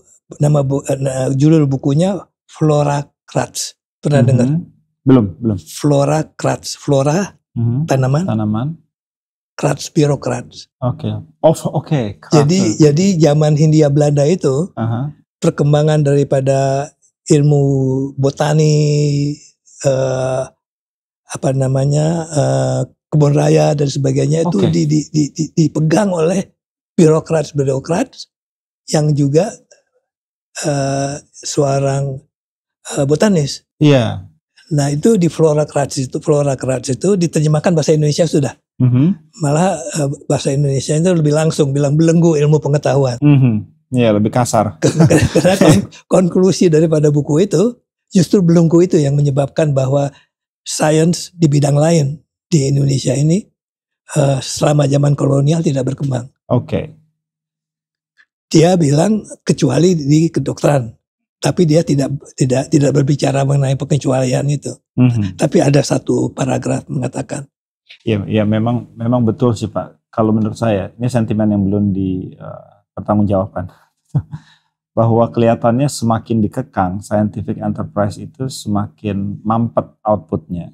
judul bukunya Flora Kratz. Pernah dengar? Belum. Flora Kratz, flora tanaman. Kratz, birokrat. Oke. Jadi zaman Hindia Belanda itu perkembangan daripada ilmu botani, kebun raya dan sebagainya itu dipegang oleh birokrat yang juga seorang botanis. Iya. Nah itu di Flora Kratz itu diterjemahkan bahasa Indonesia sudah. Malah bahasa Indonesia itu lebih langsung bilang belenggu ilmu pengetahuan. Iya, lebih kasar. Karena konklusi daripada buku itu justru belenggu itu yang menyebabkan bahwa sains di bidang lain di Indonesia ini selama zaman kolonial tidak berkembang. Oke. Dia bilang kecuali di kedokteran. Tapi dia tidak berbicara mengenai pengecualian itu. Tapi ada satu paragraf mengatakan. Ya memang betul sih Pak. Kalau menurut saya ini sentimen yang belum dipertanggungjawabkan. Bahwa kelihatannya semakin dikekang scientific enterprise itu semakin mampet outputnya.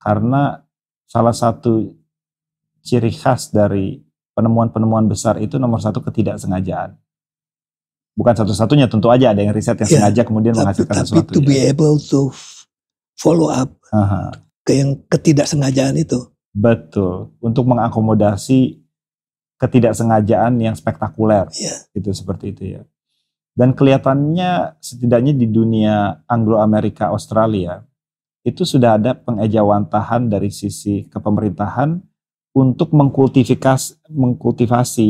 Karena salah satu ciri khas dari penemuan-penemuan besar itu nomor satu ketidaksengajaan. Bukan satu-satunya, tentu aja ada yang riset yang sengaja kemudian menghasilkan sesuatu. Tapi to be able to follow up ke yang ketidaksengajaan itu. Betul, untuk mengakomodasi ketidaksengajaan yang spektakuler, gitu seperti itu ya. Dan kelihatannya setidaknya di dunia Anglo-Amerika Australia itu sudah ada pengejawantahan dari sisi kepemerintahan untuk mengkultivasi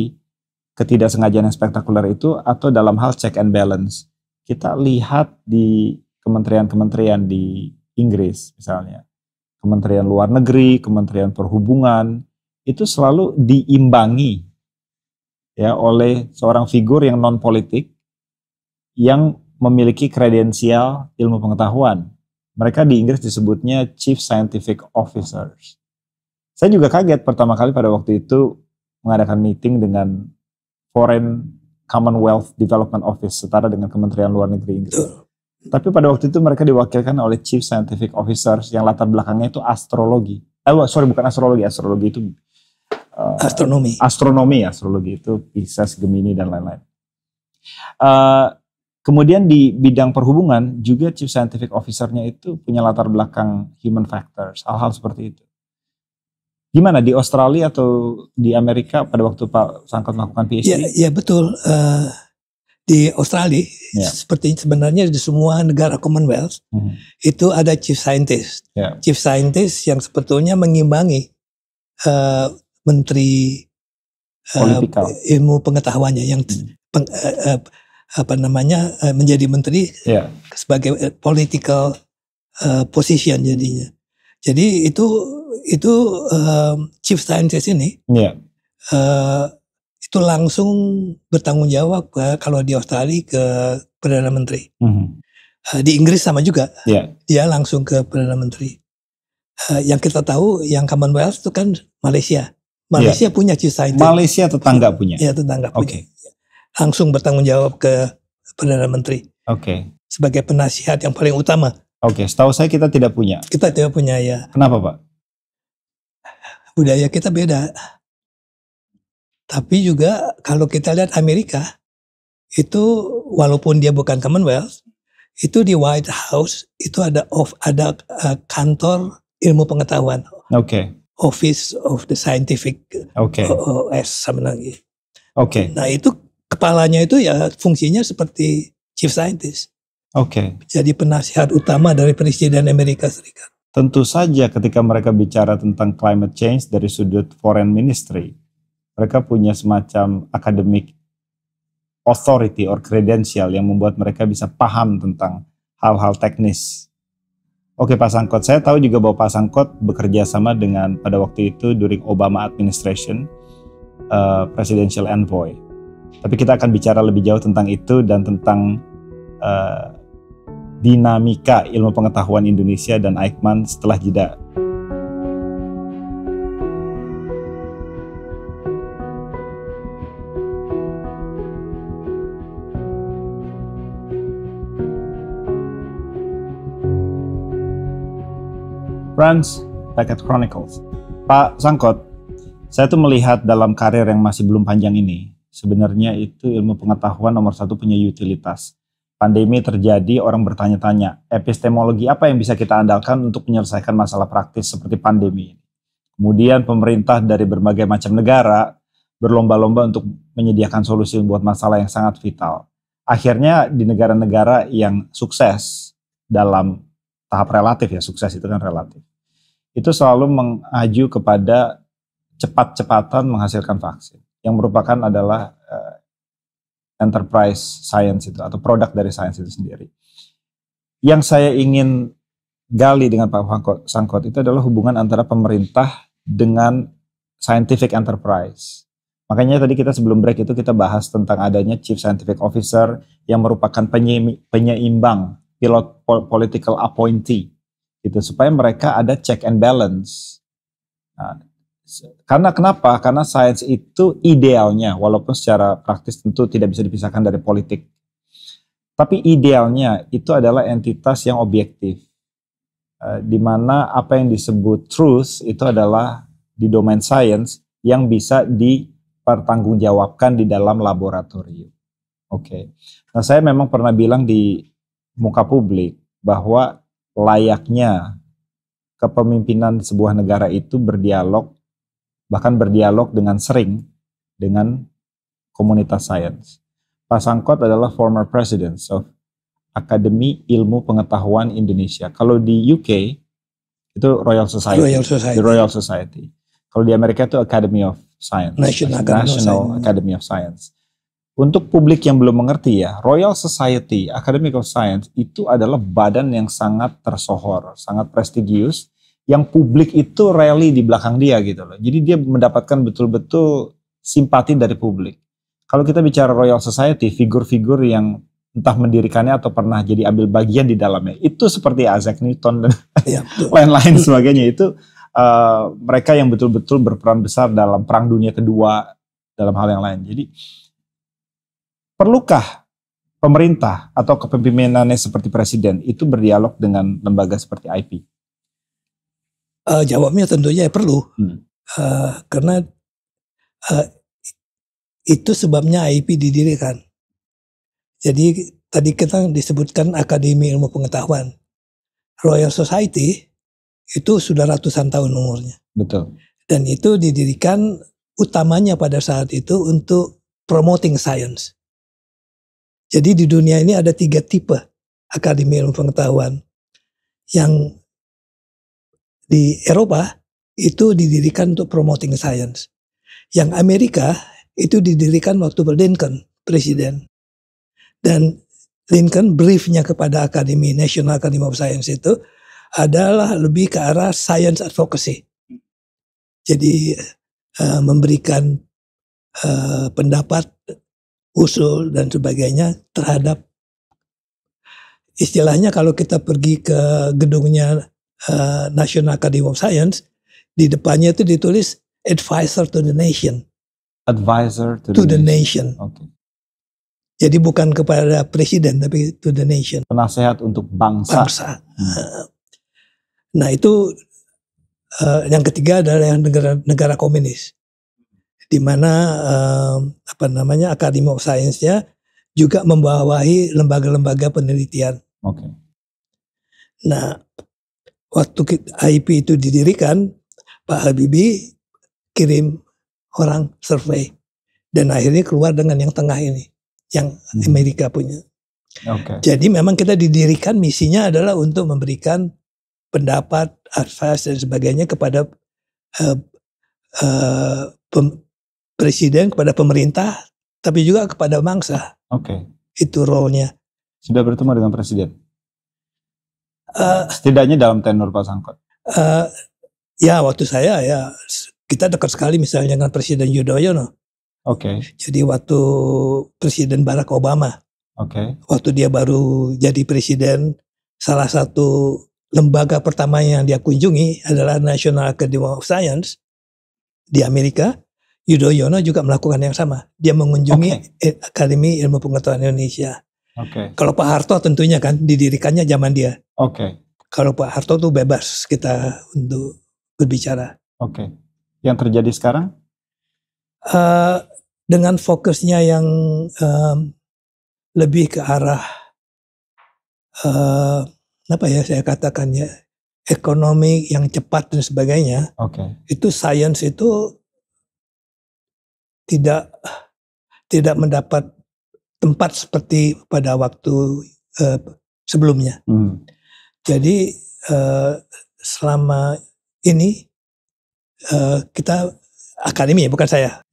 ketidaksengajaan yang spektakuler itu atau dalam hal check and balance. Kita lihat di kementerian-kementerian di Inggris misalnya, Kementerian Luar Negeri, Kementerian Perhubungan, itu selalu diimbangi ya oleh seorang figur yang non politik yang memiliki kredensial ilmu pengetahuan. Mereka di Inggris disebutnya Chief Scientific Officers. Saya juga kaget pertama kali pada waktu itu mengadakan meeting dengan Foreign Commonwealth Development Office, setara dengan Kementerian Luar Negeri Inggris. Tapi pada waktu itu mereka diwakilkan oleh Chief Scientific Officers yang latar belakangnya itu astrologi. Bukan astrologi itu astrologi itu Pisces, Gemini dan lain-lain. Kemudian di bidang perhubungan juga Chief Scientific Officer-nya itu punya latar belakang human factors, hal-hal seperti itu. Gimana di Australia atau di Amerika pada waktu Pak Sangkot melakukan PhD? Ya betul. Di Australia, seperti sebenarnya di semua negara Commonwealth, itu ada Chief Scientist. Chief Scientist yang sebetulnya mengimbangi Menteri ilmu pengetahuannya yang menjadi menteri sebagai political position jadinya. Jadi itu chief scientist ini itu langsung bertanggung jawab kalau di Australia ke Perdana Menteri. Di Inggris sama juga, dia langsung ke Perdana Menteri. Yang kita tahu yang Commonwealth itu kan Malaysia punya chief scientist. Malaysia tetangga punya? Ya, tetangga punya. Langsung bertanggung jawab ke Perdana Menteri. Sebagai penasihat yang paling utama. Setahu saya kita tidak punya. Kita tidak punya, ya. Kenapa, Pak? Budaya kita beda. Tapi juga kalau kita lihat Amerika, itu walaupun dia bukan Commonwealth, itu di White House itu ada kantor ilmu pengetahuan. Office of the Scientific OS sama lagi. Nah itu kepalanya itu ya fungsinya seperti chief scientist. Jadi penasihat utama dari Presiden Amerika Serikat. Tentu saja ketika mereka bicara tentang climate change dari sudut foreign ministry, mereka punya semacam academic authority or credential yang membuat mereka bisa paham tentang hal-hal teknis. Pak Sangkot, saya tahu juga bahwa Pak Sangkot bekerja sama dengan pada waktu itu during Obama administration, presidential envoy. Tapi kita akan bicara lebih jauh tentang itu dan tentang dinamika ilmu pengetahuan Indonesia dan Eijkman setelah jeda. Friends, back at Chronicles. Pak Sangkot, saya tuh melihat dalam karir yang masih belum panjang ini, sebenarnya itu ilmu pengetahuan nomor satu punya utilitas. Pandemi terjadi, orang bertanya-tanya, epistemologi apa yang bisa kita andalkan untuk menyelesaikan masalah praktis seperti pandemi? Kemudian pemerintah dari berbagai macam negara berlomba-lomba untuk menyediakan solusi buat masalah yang sangat vital. Akhirnya di negara-negara yang sukses dalam tahap relatif, ya sukses itu kan relatif, itu selalu mengacu kepada cepat-cepatan menghasilkan vaksin, yang merupakan adalah enterprise science itu atau produk dari science itu sendiri. Yang saya ingin gali dengan Pak Sangkot itu adalah hubungan antara pemerintah dengan scientific enterprise. Makanya tadi kita sebelum break itu kita bahas tentang adanya Chief Scientific Officer yang merupakan penyeimbang political appointee gitu, supaya mereka ada check and balance. Nah, karena kenapa? Karena sains itu idealnya, walaupun secara praktis tentu tidak bisa dipisahkan dari politik, tapi idealnya itu adalah entitas yang objektif, di mana apa yang disebut truth itu adalah di domain sains yang bisa dipertanggungjawabkan di dalam laboratorium. Nah saya memang pernah bilang di muka publik bahwa layaknya kepemimpinan sebuah negara itu berdialog, bahkan berdialog dengan sering dengan komunitas sains. Pak Sangkot adalah former president of Akademi Ilmu Pengetahuan Indonesia. Kalau di UK itu Royal Society. Kalau di Amerika itu Academy of Science, National Academy of Science. Untuk publik yang belum mengerti ya, Royal Society, Academy of Science itu adalah badan yang sangat tersohor, sangat prestigius, yang publik itu rally di belakang dia gitu loh. Jadi dia mendapatkan betul-betul simpati dari publik. Kalau kita bicara Royal Society, figur-figur yang entah mendirikannya atau pernah jadi ambil bagian di dalamnya, itu seperti Isaac Newton dan lain-lain sebagainya, itu mereka yang betul-betul berperan besar dalam Perang Dunia Kedua, dalam hal yang lain. Jadi perlukah pemerintah atau kepemimpinannya seperti presiden itu berdialog dengan lembaga seperti IP? Jawabnya tentunya perlu, karena itu sebabnya IP didirikan. Jadi tadi kita disebutkan Akademi Ilmu Pengetahuan. Royal Society itu sudah ratusan tahun umurnya. Betul. Dan itu didirikan utamanya pada saat itu untuk promoting science. Jadi di dunia ini ada 3 tipe Akademi Ilmu Pengetahuan. Yang di Eropa itu didirikan untuk promoting science. Yang Amerika itu didirikan waktu Lincoln presiden. Dan Lincoln briefnya kepada Akademi National Academy of Science itu adalah lebih ke arah science advocacy. Jadi memberikan pendapat, usul dan sebagainya terhadap, istilahnya kalau kita pergi ke gedungnya National Academy of Science, di depannya itu ditulis advisor to the nation. Advisor to the nation. Okay. Jadi bukan kepada presiden tapi to the nation. Penasehat untuk bangsa. Nah itu yang ketiga adalah yang negara komunis, di mana Academy of Science-nya juga membawahi lembaga-lembaga penelitian. Okay. Nah waktu IP itu didirikan, Pak Habibie kirim orang survei dan akhirnya keluar dengan yang tengah ini, yang Amerika punya. Okay. Jadi memang kita didirikan, misinya adalah untuk memberikan pendapat, advice dan sebagainya kepada presiden, kepada pemerintah, tapi juga kepada bangsa. Oke. Itu role-nya. Sudah bertemu dengan presiden? Setidaknya dalam tenur Pak Sangkot. Ya waktu saya ya kita dekat sekali misalnya dengan Presiden Yudhoyono. Oke. Jadi waktu Presiden Barack Obama. Oke. Waktu dia baru jadi presiden, salah satu lembaga pertama yang dia kunjungi adalah National Academy of Science di Amerika. Yudhoyono juga melakukan yang sama. Dia mengunjungi Akademi Ilmu Pengetahuan Indonesia. Kalau Pak Harto tentunya kan didirikannya zaman dia. Kalau Pak Harto tuh bebas kita untuk berbicara. Yang terjadi sekarang? Dengan fokusnya yang lebih ke arah saya katakan ya, ekonomi yang cepat dan sebagainya. Itu sains itu tidak mendapat tempat seperti pada waktu sebelumnya. Jadi selama ini kita akademi ya, bukan saya.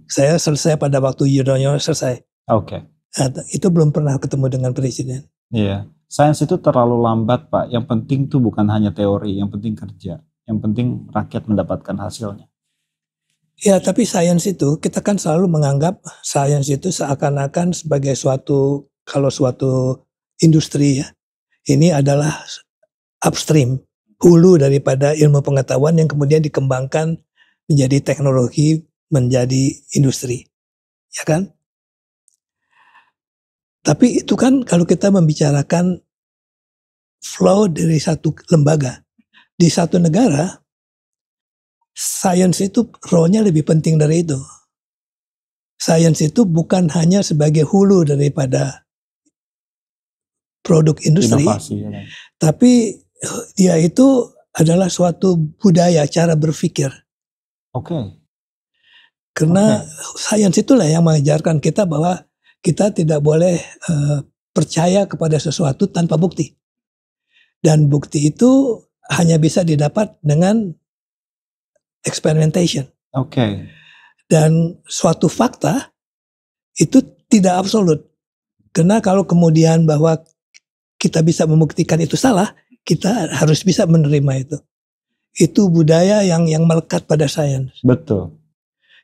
Saya selesai pada waktu Yudhoyono selesai. Itu belum pernah ketemu dengan presiden. Iya, sains itu terlalu lambat Pak. Yang penting tuh bukan hanya teori, yang penting kerja. Yang penting rakyat mendapatkan hasilnya. Ya, tapi sains itu kita kan selalu menganggap sains itu seakan-akan sebagai suatu industri ya. Ini adalah upstream, hulu daripada ilmu pengetahuan yang kemudian dikembangkan menjadi teknologi, menjadi industri. Ya kan? Tapi itu kan kalau kita membicarakan flow dari satu lembaga. Di satu negara, sains itu role-nya lebih penting dari itu. Sains itu bukan hanya sebagai hulu daripada produk industri. Inovasi, ya. Tapi dia itu adalah suatu budaya, cara berpikir. Karena sains itulah yang mengajarkan kita bahwa kita tidak boleh percaya kepada sesuatu tanpa bukti. Dan bukti itu hanya bisa didapat dengan experimentation. Dan suatu fakta itu tidak absolut. Karena kalau kemudian bahwa kita bisa membuktikan itu salah, kita harus bisa menerima itu. Itu budaya yang melekat pada sains. Betul.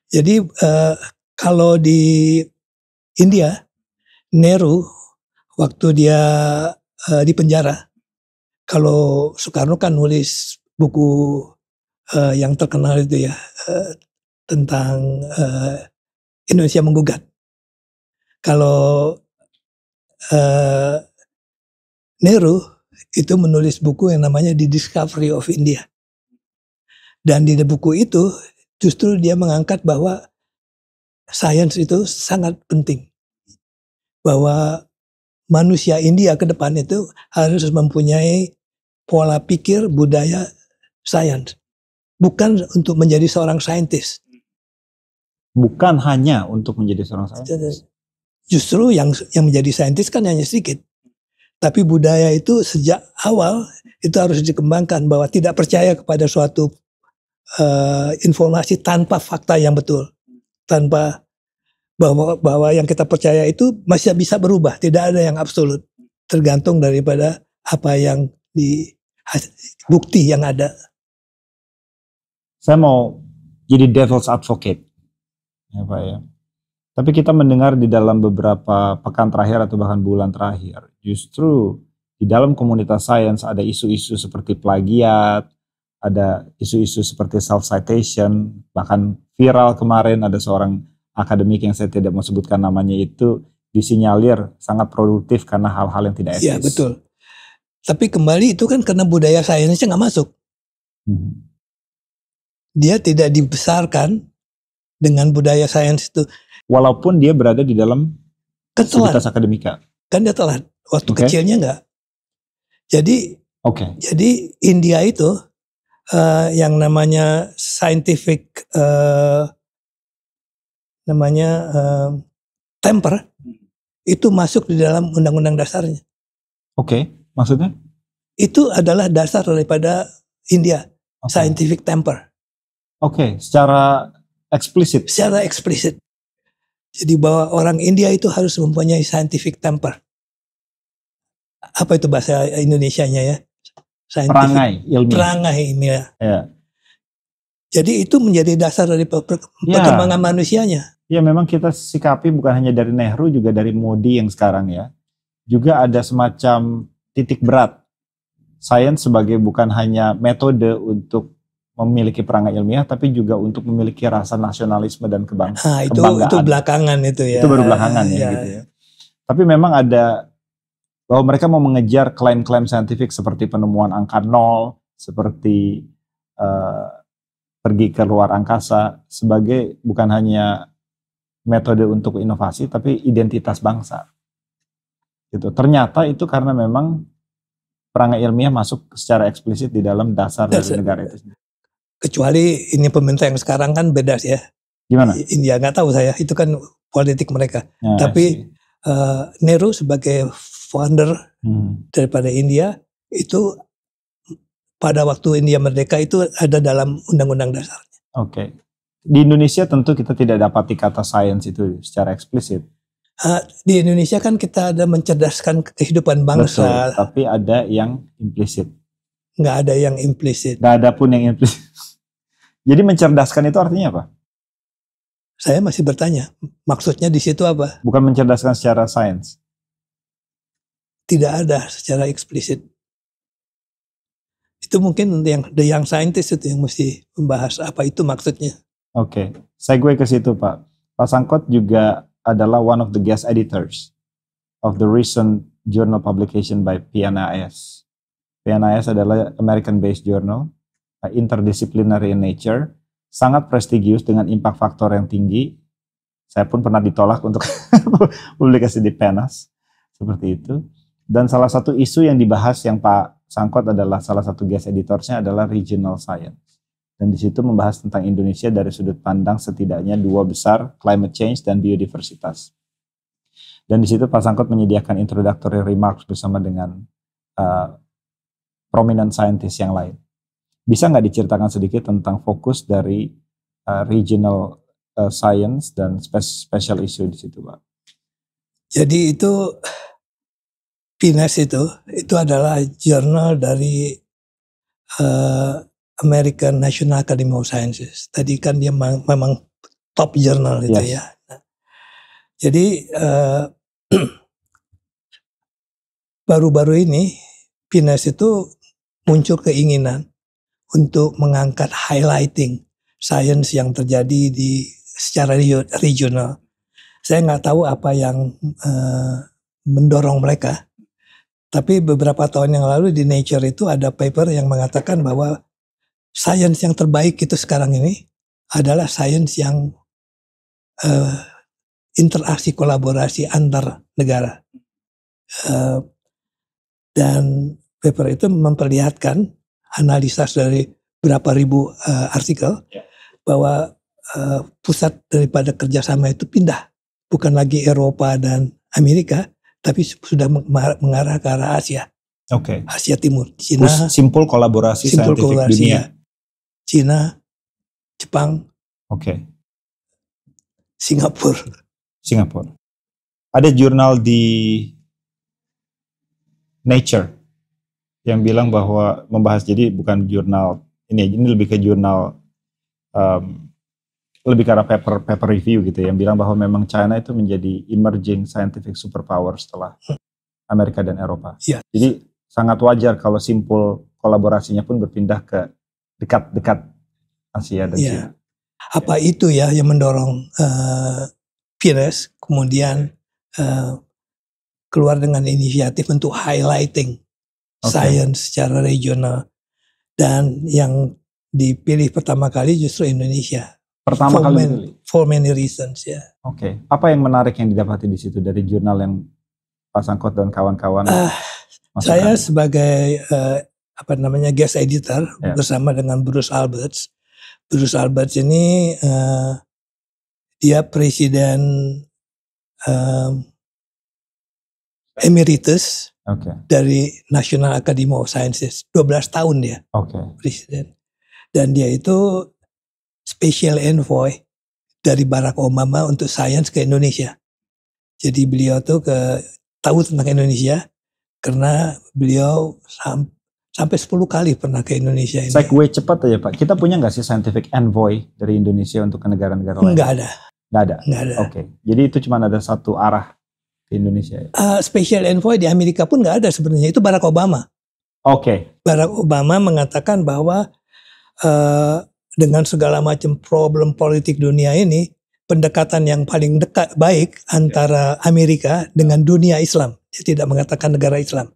Jadi kalau di India, Nehru waktu dia di penjara, kalau Soekarno kan nulis buku yang terkenal itu ya tentang Indonesia menggugat. Kalau Nehru itu menulis buku yang namanya The Discovery of India. Dan di buku itu justru dia mengangkat bahwa sains itu sangat penting. Bahwa manusia India ke depan itu harus mempunyai pola pikir, budaya, sains. Bukan untuk menjadi seorang saintis. Bukan hanya untuk menjadi seorang saintis. Justru yang menjadi saintis kan hanya sedikit. Tapi budaya itu sejak awal itu harus dikembangkan bahwa tidak percaya kepada suatu informasi tanpa fakta yang betul. tanpa bahwa yang kita percaya itu masih bisa berubah, tidak ada yang absolut, tergantung daripada apa yang bukti yang ada. Saya mau jadi devil's advocate, ya Pak ya. Tapi kita mendengar di dalam beberapa pekan terakhir atau bahkan bulan terakhir, justru di dalam komunitas sains ada isu-isu seperti plagiat, ada isu-isu seperti self-citation, bahkan viral kemarin ada seorang akademik yang saya tidak mau sebutkan namanya itu disinyalir sangat produktif karena hal-hal yang tidak etis. Iya betul. Tapi kembali itu kan karena budaya sainsnya nggak masuk. Dia tidak dibesarkan dengan budaya sains itu. Walaupun dia berada di dalam sivitas akademika. Kan dia telat. Waktu kecilnya nggak. Jadi India itu yang namanya scientific temper itu masuk di dalam undang-undang dasarnya. Maksudnya? Itu adalah dasar daripada India, scientific temper. Secara eksplisit. Secara eksplisit. Jadi bahwa orang India itu harus mempunyai scientific temper. Apa itu bahasa Indonesianya ya? Perangai ilmiah. Perangai ilmiah. Ya. Jadi itu menjadi dasar dari perkembangan manusianya. Ya memang kita sikapi bukan hanya dari Nehru, juga dari Modi yang sekarang ya. Juga ada semacam titik berat. Sains sebagai bukan hanya metode untuk memiliki perangai ilmiah, tapi juga untuk memiliki rasa nasionalisme dan kebanggaan. Itu belakangan itu ya. Itu baru belakangan ya. Gitu ya. Tapi memang ada bahwa mereka mau mengejar klaim-klaim saintifik seperti penemuan angka 0, seperti pergi ke luar angkasa sebagai bukan hanya metode untuk inovasi, tapi identitas bangsa. Gitu. Ternyata itu karena memang perangai ilmiah masuk secara eksplisit di dalam dasar dari negara itu sendiri. Kecuali ini pemerintah yang sekarang kan beda ya. Gimana? India nggak tahu saya, itu kan politik mereka. Ya, tapi Nehru sebagai founder daripada India itu pada waktu India merdeka itu ada dalam undang-undang dasarnya. Di Indonesia tentu kita tidak dapati kata sains itu secara eksplisit. Di Indonesia kan kita ada mencerdaskan kehidupan bangsa. Betul, tapi ada yang implisit. Nggak ada yang implisit. Nggak ada pun yang implisit. Jadi mencerdaskan itu artinya apa? Saya masih bertanya, maksudnya di situ apa? Bukan mencerdaskan secara sains. Tidak ada secara eksplisit. Itu mungkin the young scientist itu yang mesti membahas apa itu maksudnya. Segue ke situ Pak. Pak Sangkot juga adalah one of the guest editors of the recent journal publication by PNAS. PNAS adalah American-based journal, interdisciplinary in nature, sangat prestigius dengan impact faktor yang tinggi. Saya pun pernah ditolak untuk publikasi di PNAS, seperti itu. Dan salah satu isu yang dibahas yang Pak Sangkot adalah salah satu guest editornya adalah regional science. Dan di situ membahas tentang Indonesia dari sudut pandang setidaknya dua besar, climate change dan biodiversitas. Dan di situ Pak Sangkot menyediakan introductory remarks bersama dengan prominent scientist yang lain. Bisa nggak diceritakan sedikit tentang fokus dari regional science dan special issue di situ, Pak? Jadi itu PNAS itu adalah jurnal dari American National Academy of Sciences. Tadi kan dia memang top jurnal itu ya. Nah, jadi baru-baru ini PNAS itu muncul keinginan untuk mengangkat highlighting sains yang terjadi secara regional. Saya nggak tahu apa yang mendorong mereka. Tapi beberapa tahun yang lalu di Nature itu ada paper yang mengatakan bahwa sains yang terbaik itu sekarang ini adalah sains yang interaksi kolaborasi antar negara. Dan paper itu memperlihatkan analisa dari berapa ribu artikel bahwa pusat daripada kerjasama itu pindah, bukan lagi Eropa dan Amerika, tapi sudah mengarah ke arah Asia. Asia Timur, Cina. Simpul kolaborasi saintifik dunia. Cina, Jepang. Singapura. Ada jurnal di Nature yang bilang bahwa membahas, jadi bukan jurnal ini lebih ke jurnal lebih ke arah paper review gitu ya, yang bilang bahwa memang China itu menjadi emerging scientific superpower setelah Amerika dan Eropa. Ya. Jadi sangat wajar kalau simpul kolaborasinya pun berpindah ke dekat-dekat Asia dan China. Apa itu ya yang mendorong Pires kemudian keluar dengan inisiatif untuk highlighting science secara regional, dan yang dipilih pertama kali justru Indonesia. For many reasons ya. Oke. Apa yang menarik yang didapati di situ dari jurnal yang Pak Sangkot dan kawan-kawan? Saya sebagai guest editor bersama dengan Bruce Alberts. Bruce Alberts ini dia presiden emeritus dari National Academy of Sciences. 12 tahun dia presiden. Dan dia itu special envoy dari Barack Obama untuk sains ke Indonesia. Jadi beliau tuh tahu tentang Indonesia karena beliau sampai 10 kali pernah ke Indonesia ini. Segue cepat aja Pak. Kita punya nggak sih scientific envoy dari Indonesia untuk ke negara-negara lain? Nggak ada. Oke. Jadi itu cuma ada satu arah ke Indonesia ya? Special envoy di Amerika pun nggak ada sebenarnya. Itu Barack Obama. Barack Obama mengatakan bahwa dengan segala macam problem politik dunia ini, pendekatan yang paling baik antara Amerika dengan dunia Islam, dia tidak mengatakan negara Islam,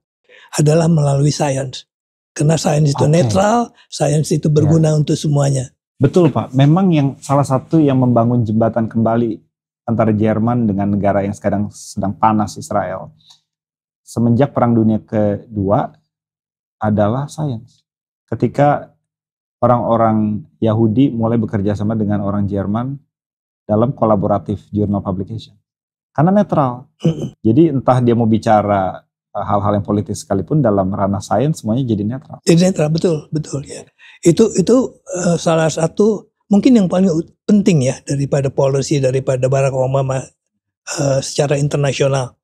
adalah melalui sains. Karena sains itu netral, sains itu berguna untuk semuanya. Betul Pak, memang yang salah satu yang membangun jembatan kembali antara Jerman dengan negara yang sekarang sedang panas, Israel, semenjak Perang Dunia Kedua adalah sains. Ketika orang-orang Yahudi mulai bekerja sama dengan orang Jerman dalam kolaboratif journal publication. Karena netral. Jadi entah dia mau bicara hal-hal yang politis sekalipun dalam ranah sains semuanya jadi netral. Jadi netral, betul ya. Itu salah satu mungkin yang paling penting ya daripada policy daripada Barack Obama secara internasional.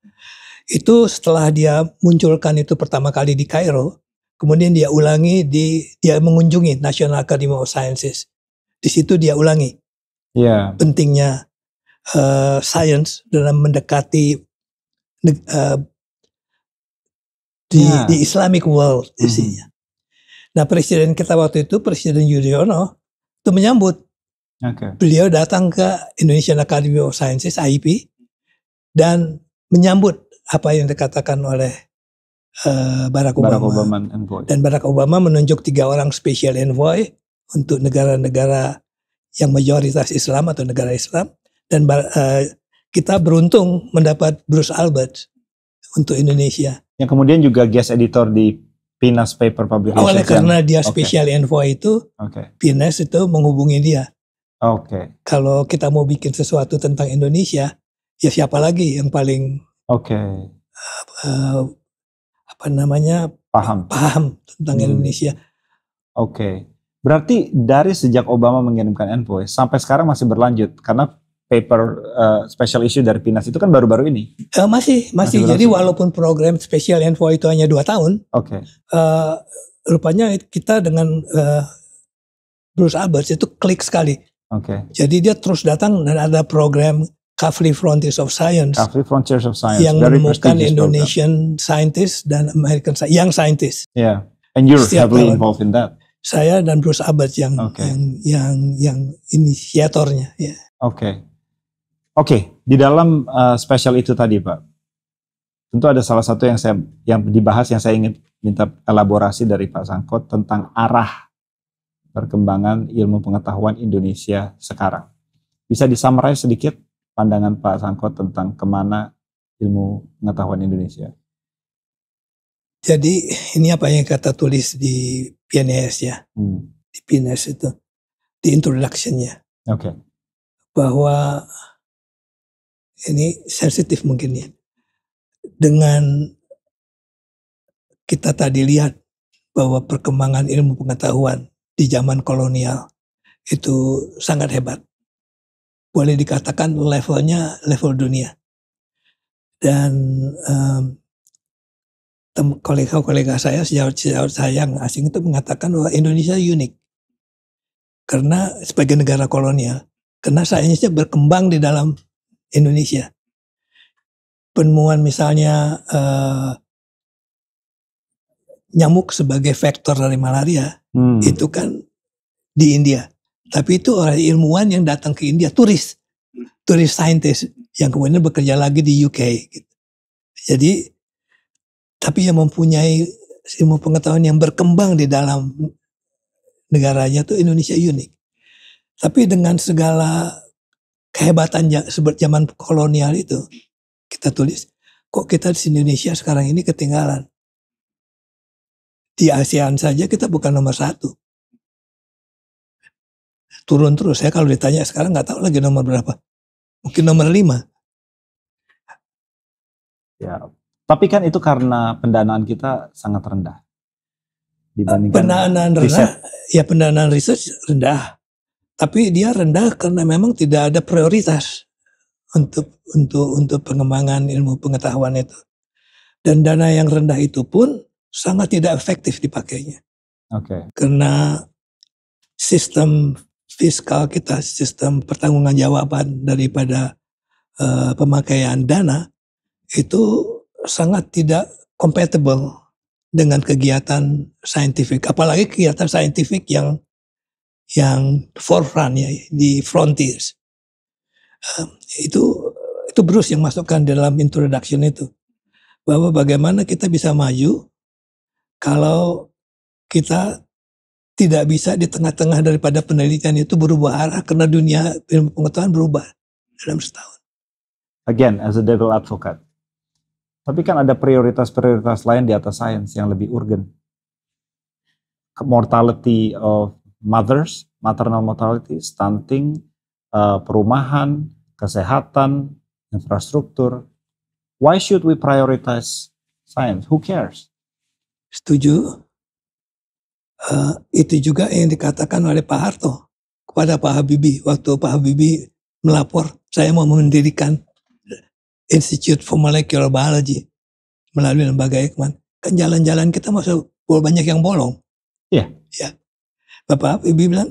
Itu setelah dia munculkan itu pertama kali di Kairo, kemudian dia ulangi dia mengunjungi National Academy of Sciences. Di situ dia ulangi pentingnya sains dalam mendekati di Islamic world isinya. Nah presiden kita waktu itu, Presiden Yudhoyono, itu menyambut. Beliau datang ke Indonesian Academy of Sciences (AIP) dan menyambut apa yang dikatakan oleh Barack Obama. Dan Barack Obama menunjuk 3 orang special envoy untuk negara-negara yang mayoritas Islam atau negara Islam. Dan kita beruntung mendapat Bruce Alberts untuk Indonesia. Yang kemudian juga guest editor di PNAS Paper Publication. Oleh karena dia special envoy itu, PNAS itu menghubungi dia. Kalau kita mau bikin sesuatu tentang Indonesia, ya siapa lagi yang paling paham tentang Indonesia. Berarti dari sejak Obama mengirimkan envoy sampai sekarang masih berlanjut karena paper special issue dari PNAS itu kan baru-baru ini. Masih. Jadi walaupun program special envoy itu hanya 2 tahun, rupanya kita dengan Bruce Alberts itu klik sekali. Jadi dia terus datang dan ada program Kavli Frontiers of Science yang menemukan Indonesian scientist dan American young scientist. And you're heavily involved in that. Saya dan Bruce Alberts yang inisiatornya. Di dalam special itu tadi Pak, tentu ada salah satu yang dibahas yang saya ingin minta elaborasi dari Pak Sangkot tentang arah perkembangan ilmu pengetahuan Indonesia sekarang. Bisa disummarize sedikit pandangan Pak Sangkot tentang kemana ilmu pengetahuan Indonesia? Jadi ini apa yang kata tulis di PNAS ya, di PNAS itu, di introduction-nya. Bahwa ini sensitif mungkin ya. Dengan kita tadi lihat bahwa perkembangan ilmu pengetahuan di zaman kolonial itu sangat hebat. boleh dikatakan levelnya level dunia. Dan kolega-kolega saya, sejawat saya yang asing itu mengatakan bahwa Indonesia unik. Karena sebagai negara kolonial, karena sainsnya berkembang di dalam Indonesia. Penemuan misalnya nyamuk sebagai vektor dari malaria, itu kan di India. Tapi itu orang ilmuwan yang datang ke India, turis saintis yang kemudian bekerja lagi di UK. Gitu. Jadi, tapi yang mempunyai ilmu pengetahuan yang berkembang di dalam negaranya itu Indonesia unik. Tapi dengan segala kehebatan zaman kolonial itu, kita tulis, kok kita di Indonesia sekarang ini ketinggalan. Di ASEAN saja kita bukan nomor 1. Turun terus. Saya kalau ditanya sekarang nggak tahu lagi nomor berapa. Mungkin nomor 5. Ya, tapi kan itu karena pendanaan kita sangat rendah dibandingkan pendanaan research rendah. Tapi dia rendah karena memang tidak ada prioritas untuk pengembangan ilmu pengetahuan itu. Dan dana yang rendah itu pun sangat tidak efektif dipakainya. Oke. Karena sistem fiskal kita, sistem pertanggungjawaban daripada pemakaian dana itu sangat tidak compatible dengan kegiatan saintifik, apalagi kegiatan saintifik yang forefront ya, di frontiers. Itu Bruce yang masukkan dalam introduction itu, bahwa bagaimana kita bisa maju kalau kita tidak bisa di tengah-tengah daripada penelitian itu berubah arah, karena dunia ilmu pengetahuan berubah dalam setahun. Again, as a devil advocate. Tapi kan ada prioritas-prioritas lain di atas sains yang lebih urgent. Mortality of mothers, maternal mortality, stunting, perumahan, kesehatan, infrastruktur. Why should we prioritize science? Who cares? Setuju. Itu juga yang dikatakan oleh Pak Harto kepada Pak Habibie waktu Pak Habibie melapor, saya mau mendirikan Institute for Molecular Biology melalui lembaga Ekman. Kan jalan-jalan kita masuk banyak yang bolong. Iya. Ya. Bapak Habibie bilang,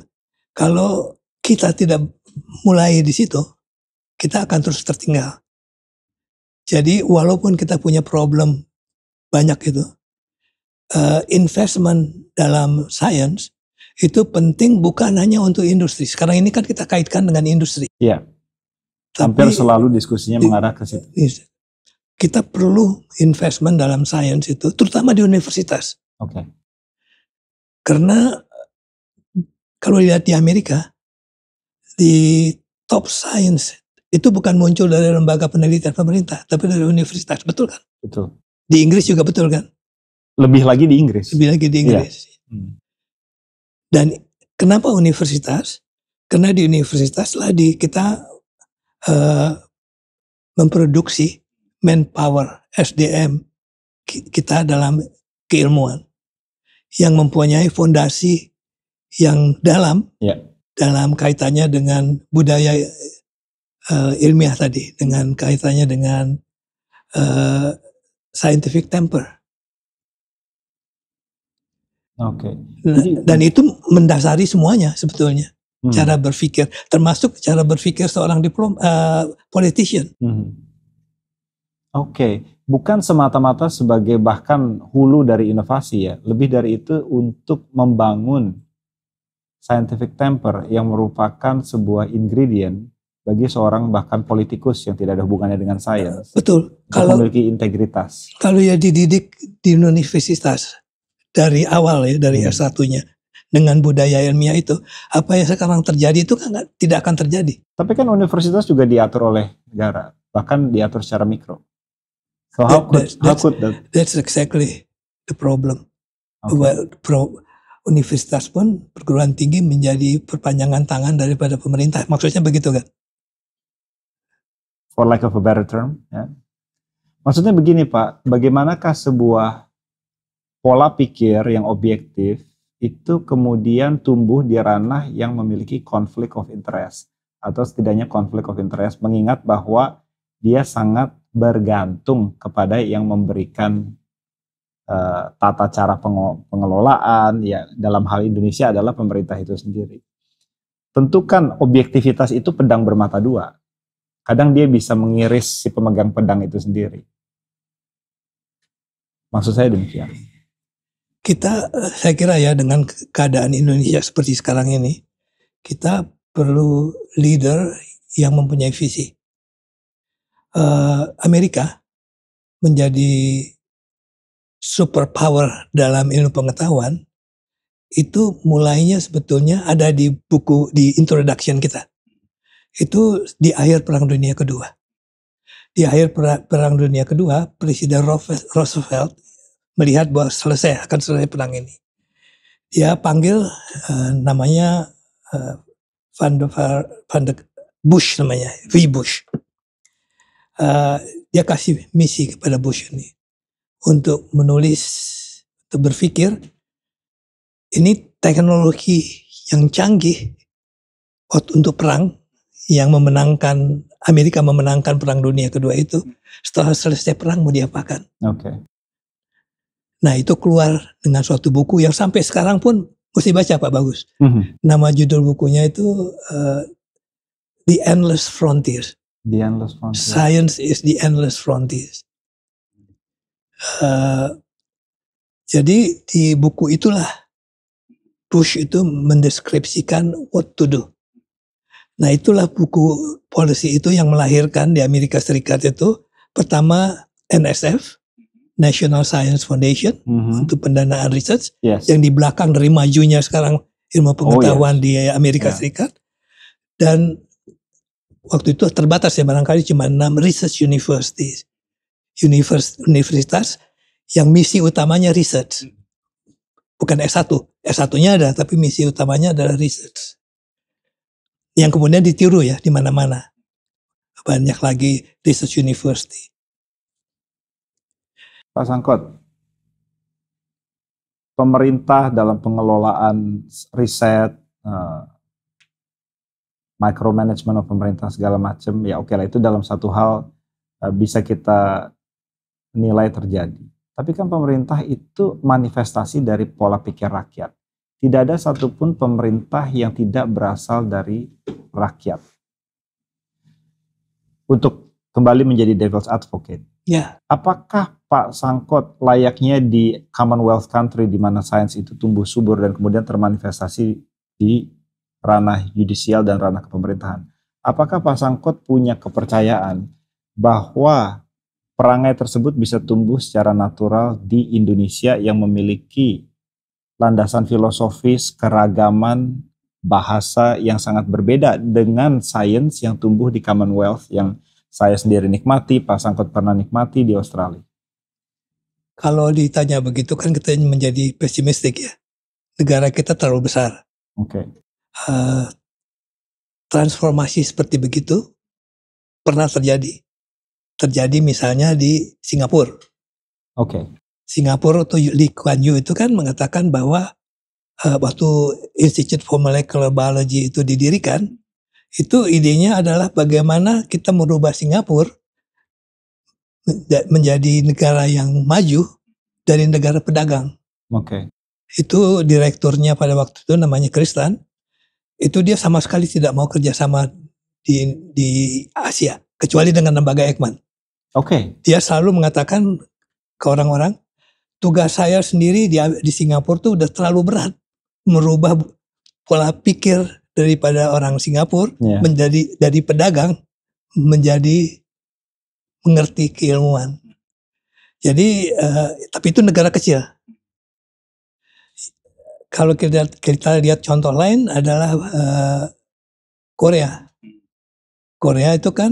kalau kita tidak mulai di situ, kita akan terus tertinggal. Jadi walaupun kita punya problem banyak itu, investment dalam science itu penting bukan hanya untuk industri. Sekarang ini kan kita kaitkan dengan industri. Iya. Hampir selalu diskusinya mengarah ke situ. Kita perlu investment dalam science itu, terutama di universitas. Oke. Karena kalau lihat di Amerika, di top science itu bukan muncul dari lembaga penelitian pemerintah, tapi dari universitas, betul kan? Betul. Di Inggris juga betul kan? Lebih lagi di Inggris. Iya. Dan kenapa universitas? Karena di universitas lah kita memproduksi manpower, SDM kita dalam keilmuan yang mempunyai fondasi yang dalam kaitannya dengan budaya ilmiah tadi, dengan kaitannya dengan scientific temper. Oke. Dan itu mendasari semuanya sebetulnya. Cara berpikir, termasuk cara berpikir seorang politician. Oke. Bukan semata-mata sebagai bahkan hulu dari inovasi ya. Lebih dari itu untuk membangun scientific temper yang merupakan sebuah ingredient bagi seorang bahkan politikus yang tidak ada hubungannya dengan sains. Betul. Kalau memiliki integritas. Kalau ya dididik di universitas dari awal ya, dari S1-nya. Dengan budaya ilmiah itu, apa yang sekarang terjadi itu kan tidak akan terjadi. Tapi kan universitas juga diatur oleh negara, bahkan diatur secara mikro. So how could that? That's exactly the problem. Okay. Universitas pun perguruan tinggi menjadi perpanjangan tangan daripada pemerintah. Maksudnya begitu kan? For lack of a better term, ya. Maksudnya begini Pak, bagaimanakah sebuah pola pikir yang objektif itu kemudian tumbuh di ranah yang memiliki konflik of interest. atau setidaknya konflik of interest, mengingat bahwa dia sangat bergantung kepada yang memberikan tata cara pengelolaan, ya dalam hal Indonesia adalah pemerintah itu sendiri. Tentu kan objektivitas itu pedang bermata dua. Kadang dia bisa mengiris si pemegang pedang itu sendiri. Maksud saya demikian. Saya kira ya, dengan keadaan Indonesia seperti sekarang ini, kita perlu leader yang mempunyai visi. Amerika menjadi superpower dalam ilmu pengetahuan itu mulainya sebetulnya ada di buku, di introduction kita. Itu di akhir Perang Dunia Kedua. Di akhir Perang Dunia Kedua, Presiden Roosevelt melihat bahwa akan selesai perang ini. Dia panggil namanya Van de Bush namanya, V. Bush. Dia kasih misi kepada Bush ini untuk menulis, untuk berpikir ini teknologi yang canggih untuk perang yang Amerika memenangkan Perang Dunia Kedua itu. Setelah selesai perang mau diapakan? Oke. Nah, itu keluar dengan suatu buku yang sampai sekarang pun mesti baca, Pak Bagus. Nama judul bukunya itu The Endless Frontiers. The Endless Frontiers. Science is the Endless Frontiers. Jadi di buku itulah Bush itu mendeskripsikan what to do. Nah, itulah buku policy itu yang melahirkan di Amerika Serikat itu pertama NSF, National Science Foundation, untuk pendanaan research, yang di belakang dari majunya sekarang ilmu pengetahuan di Amerika Serikat. Dan waktu itu terbatas ya, barangkali cuma 6 research universitas yang misi utamanya research. Bukan S1. S1-nya ada, tapi misi utamanya adalah research. Yang kemudian ditiru ya di mana-mana. Banyak lagi research university. Pak Sangkot, pemerintah dalam pengelolaan riset, micromanagement of pemerintah segala macam, ya oke lah, itu dalam satu hal bisa kita nilai terjadi. Tapi kan pemerintah itu manifestasi dari pola pikir rakyat. Tidak ada satupun pemerintah yang tidak berasal dari rakyat. Untuk kembali menjadi devil's advocate. Ya. Apakah Pak Sangkot layaknya di Commonwealth country di mana sains itu tumbuh subur dan kemudian termanifestasi di ranah yudisial dan ranah kepemerintahan? Apakah Pak Sangkot punya kepercayaan bahwa perangai tersebut bisa tumbuh secara natural di Indonesia yang memiliki landasan filosofis, keragaman, bahasa yang sangat berbeda dengan sains yang tumbuh di Commonwealth yang saya sendiri nikmati, Pak Sangkot pernah nikmati di Australia? Kalau ditanya begitu kan kita menjadi pesimistik ya. Negara kita terlalu besar. Oke. Transformasi seperti begitu pernah terjadi. Terjadi misalnya di Singapura. Oke. Singapura atau Lee Kuan Yew itu kan mengatakan bahwa waktu Institute for Molecular Biology itu didirikan, itu idenya adalah bagaimana kita merubah Singapura menjadi negara yang maju dari negara pedagang. Oke. Itu direkturnya pada waktu itu namanya Kristan. Itu dia sama sekali tidak mau kerjasama di Asia kecuali dengan lembaga Ekman. Oke. Dia selalu mengatakan ke orang-orang, tugas saya sendiri di Singapura tuh udah terlalu berat merubah pola pikir daripada orang Singapura menjadi dari pedagang menjadi mengerti keilmuan. Jadi tapi itu negara kecil. Kalau kita lihat contoh lain adalah Korea. Korea itu kan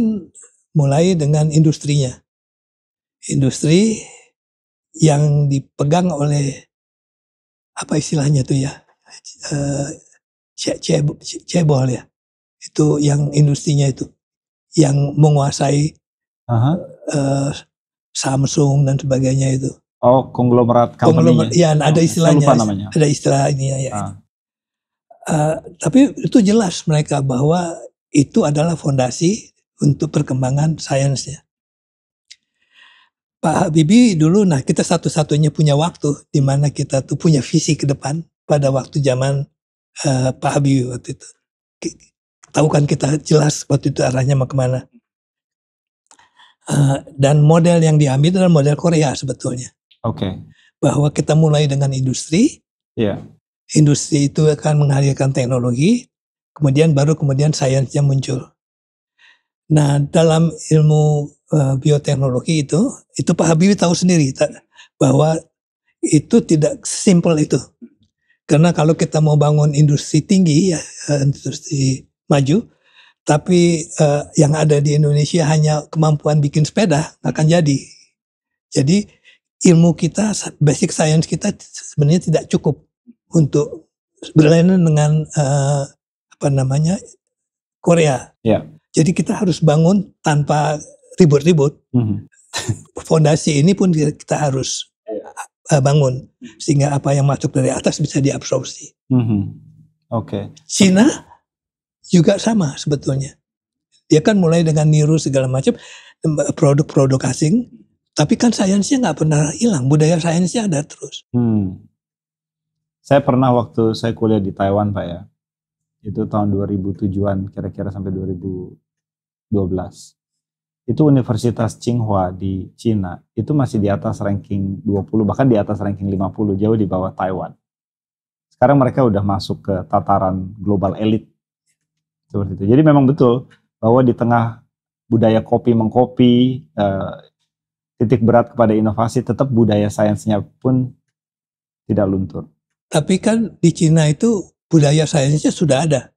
mulai dengan industrinya. Industri yang dipegang oleh apa istilahnya tuh ya, cebol ya. Itu yang industrinya itu yang menguasai Samsung dan sebagainya itu. Oh, konglomerat company. Ya, ada istilahnya. Ada istilah ini ya. Ah. Tapi itu jelas mereka bahwa itu adalah fondasi untuk perkembangan sainsnya. Pak Habibie dulu, nah kita satu-satunya punya waktu di mana kita tuh punya visi ke depan pada waktu zaman Pak Habibie waktu itu. Tahu kan kita jelas waktu itu arahnya mau kemana. Dan model yang diambil adalah model Korea sebetulnya. Oke. Bahwa kita mulai dengan industri. Iya. Industri itu akan menghadirkan teknologi, kemudian sainsnya muncul. Nah, dalam ilmu bioteknologi itu Pak Habibie tahu sendiri bahwa itu tidak simpel itu. Karena kalau kita mau bangun industri tinggi, ya, industri maju, tapi yang ada di Indonesia hanya kemampuan bikin sepeda, nggak akan jadi. Jadi ilmu kita, basic science kita sebenarnya tidak cukup untuk berlainan dengan Korea. Yeah. Jadi kita harus bangun tanpa ribut-ribut. Fondasi ini pun kita harus bangun sehingga apa yang masuk dari atas bisa diabsorpsi. Oke. Cina juga sama sebetulnya. Dia kan mulai dengan niru segala macam produk-produk asing, tapi kan sainsnya nggak pernah hilang, budaya sainsnya ada terus. Saya pernah waktu saya kuliah di Taiwan, Pak ya, itu tahun 2007-an kira-kira sampai 2012. Itu Universitas Tsinghua di Cina itu masih di atas ranking 20, bahkan di atas ranking 50, jauh di bawah Taiwan. Sekarang mereka udah masuk ke tataran global elite seperti itu. Jadi memang betul bahwa di tengah budaya kopi mengkopi, titik berat kepada inovasi, tetap budaya sainsnya pun tidak luntur. Tapi kan di Cina itu budaya sainsnya sudah ada.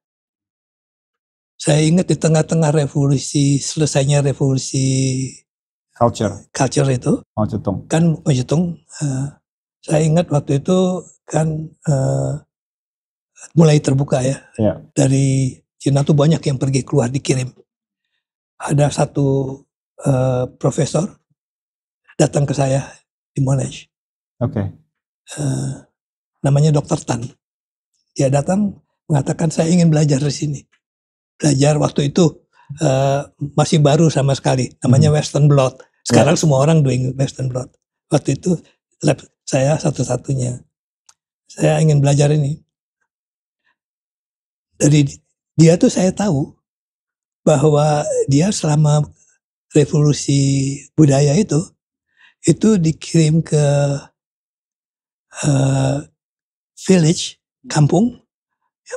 Saya ingat di tengah-tengah selesainya revolusi culture itu, Mao Zedong. Kan Mao Zedong, saya ingat waktu itu kan mulai terbuka ya. Yeah. Dari Cina tuh banyak yang pergi keluar dikirim. Ada satu profesor datang ke saya di Monash. Oke. Namanya Dr. Tan. Dia datang mengatakan saya ingin belajar di sini. Belajar waktu itu masih baru sama sekali, namanya Western Blot. Sekarang semua orang doing Western Blot. Waktu itu lab saya satu-satunya. Saya ingin belajar ini. Dari dia tuh saya tahu bahwa dia selama revolusi budaya itu dikirim ke village, kampung,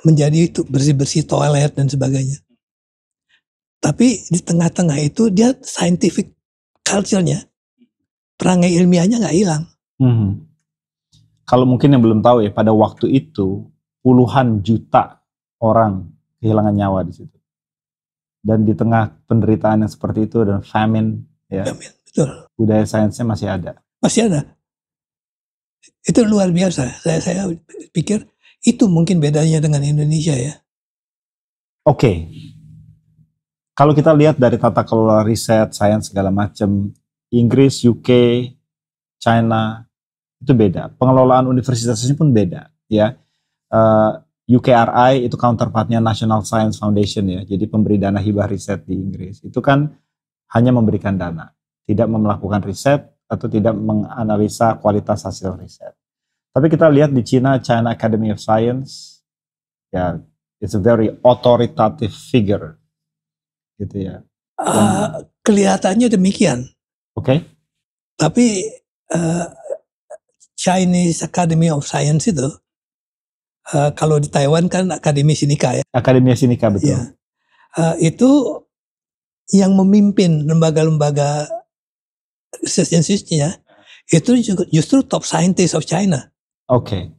menjadi itu bersih-bersih toilet dan sebagainya. Tapi di tengah-tengah itu dia scientific culture-nya, perangai ilmiahnya nggak hilang. Kalau mungkin yang belum tahu ya, pada waktu itu puluhan juta orang kehilangan nyawa di situ. Dan di tengah penderitaan yang seperti itu dan famine, ya, betul. Budaya sainsnya masih ada. Masih ada. Itu luar biasa. Saya pikir itu mungkin bedanya dengan Indonesia ya. Oke. Kalau kita lihat dari tata kelola riset, sains segala macam, Inggris, UK, China, itu beda. Pengelolaan universitasnya pun beda, ya. UKRI itu counterpartnya National Science Foundation ya. Jadi pemberi dana hibah riset di Inggris. Itu kan hanya memberikan dana, tidak melakukan riset atau tidak menganalisa kualitas hasil riset. Tapi kita lihat di China Academy of Science, ya, it's a very authoritative figure, gitu ya. Kelihatannya demikian. Oke. Tapi Chinese Academy of Science itu, kalau di Taiwan kan Akademi Sinica ya. Akademi Sinica, betul. Ya. Itu yang memimpin lembaga-lembaga research institute-nya itu justru top scientist of China. Oke.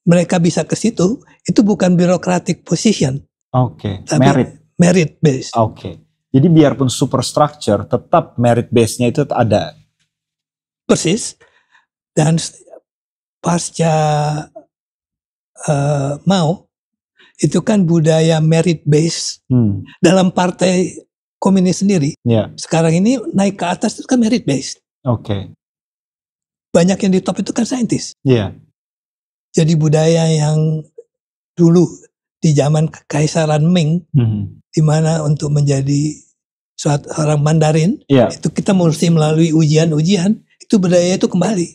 Mereka bisa ke situ, itu bukan bureaucratic position. Oke. Tapi merit based. Oke. Jadi biarpun superstructure, tetap merit base-nya itu ada. Persis. Dan pasca Mao, itu kan budaya merit based dalam partai komunis sendiri. Yeah. Sekarang ini naik ke atas itu kan merit based. Oke. Banyak yang di top itu kan saintis. Iya. Yeah. Jadi budaya yang dulu di zaman Kekaisaran Ming, di mana untuk menjadi suatu orang Mandarin, itu kita mesti melalui ujian-ujian, itu budaya itu kembali.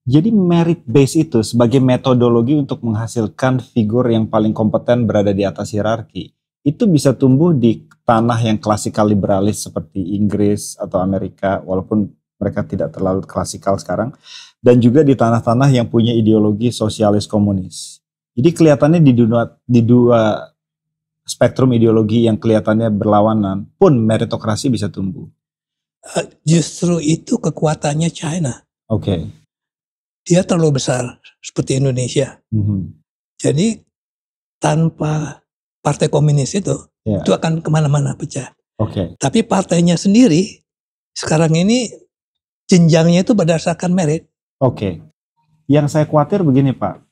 Jadi merit base itu sebagai metodologi untuk menghasilkan figur yang paling kompeten berada di atas hierarki, itu bisa tumbuh di tanah yang klasikal liberalis seperti Inggris atau Amerika, walaupun mereka tidak terlalu klasikal sekarang, dan juga di tanah-tanah yang punya ideologi sosialis komunis. Jadi kelihatannya di dua spektrum ideologi yang kelihatannya berlawanan pun meritokrasi bisa tumbuh. Justru itu kekuatannya China. Oke. Dia terlalu besar seperti Indonesia. Jadi tanpa partai komunis itu akan kemana-mana pecah. Tapi partainya sendiri sekarang ini jenjangnya itu berdasarkan merit. Yang saya khawatir begini Pak.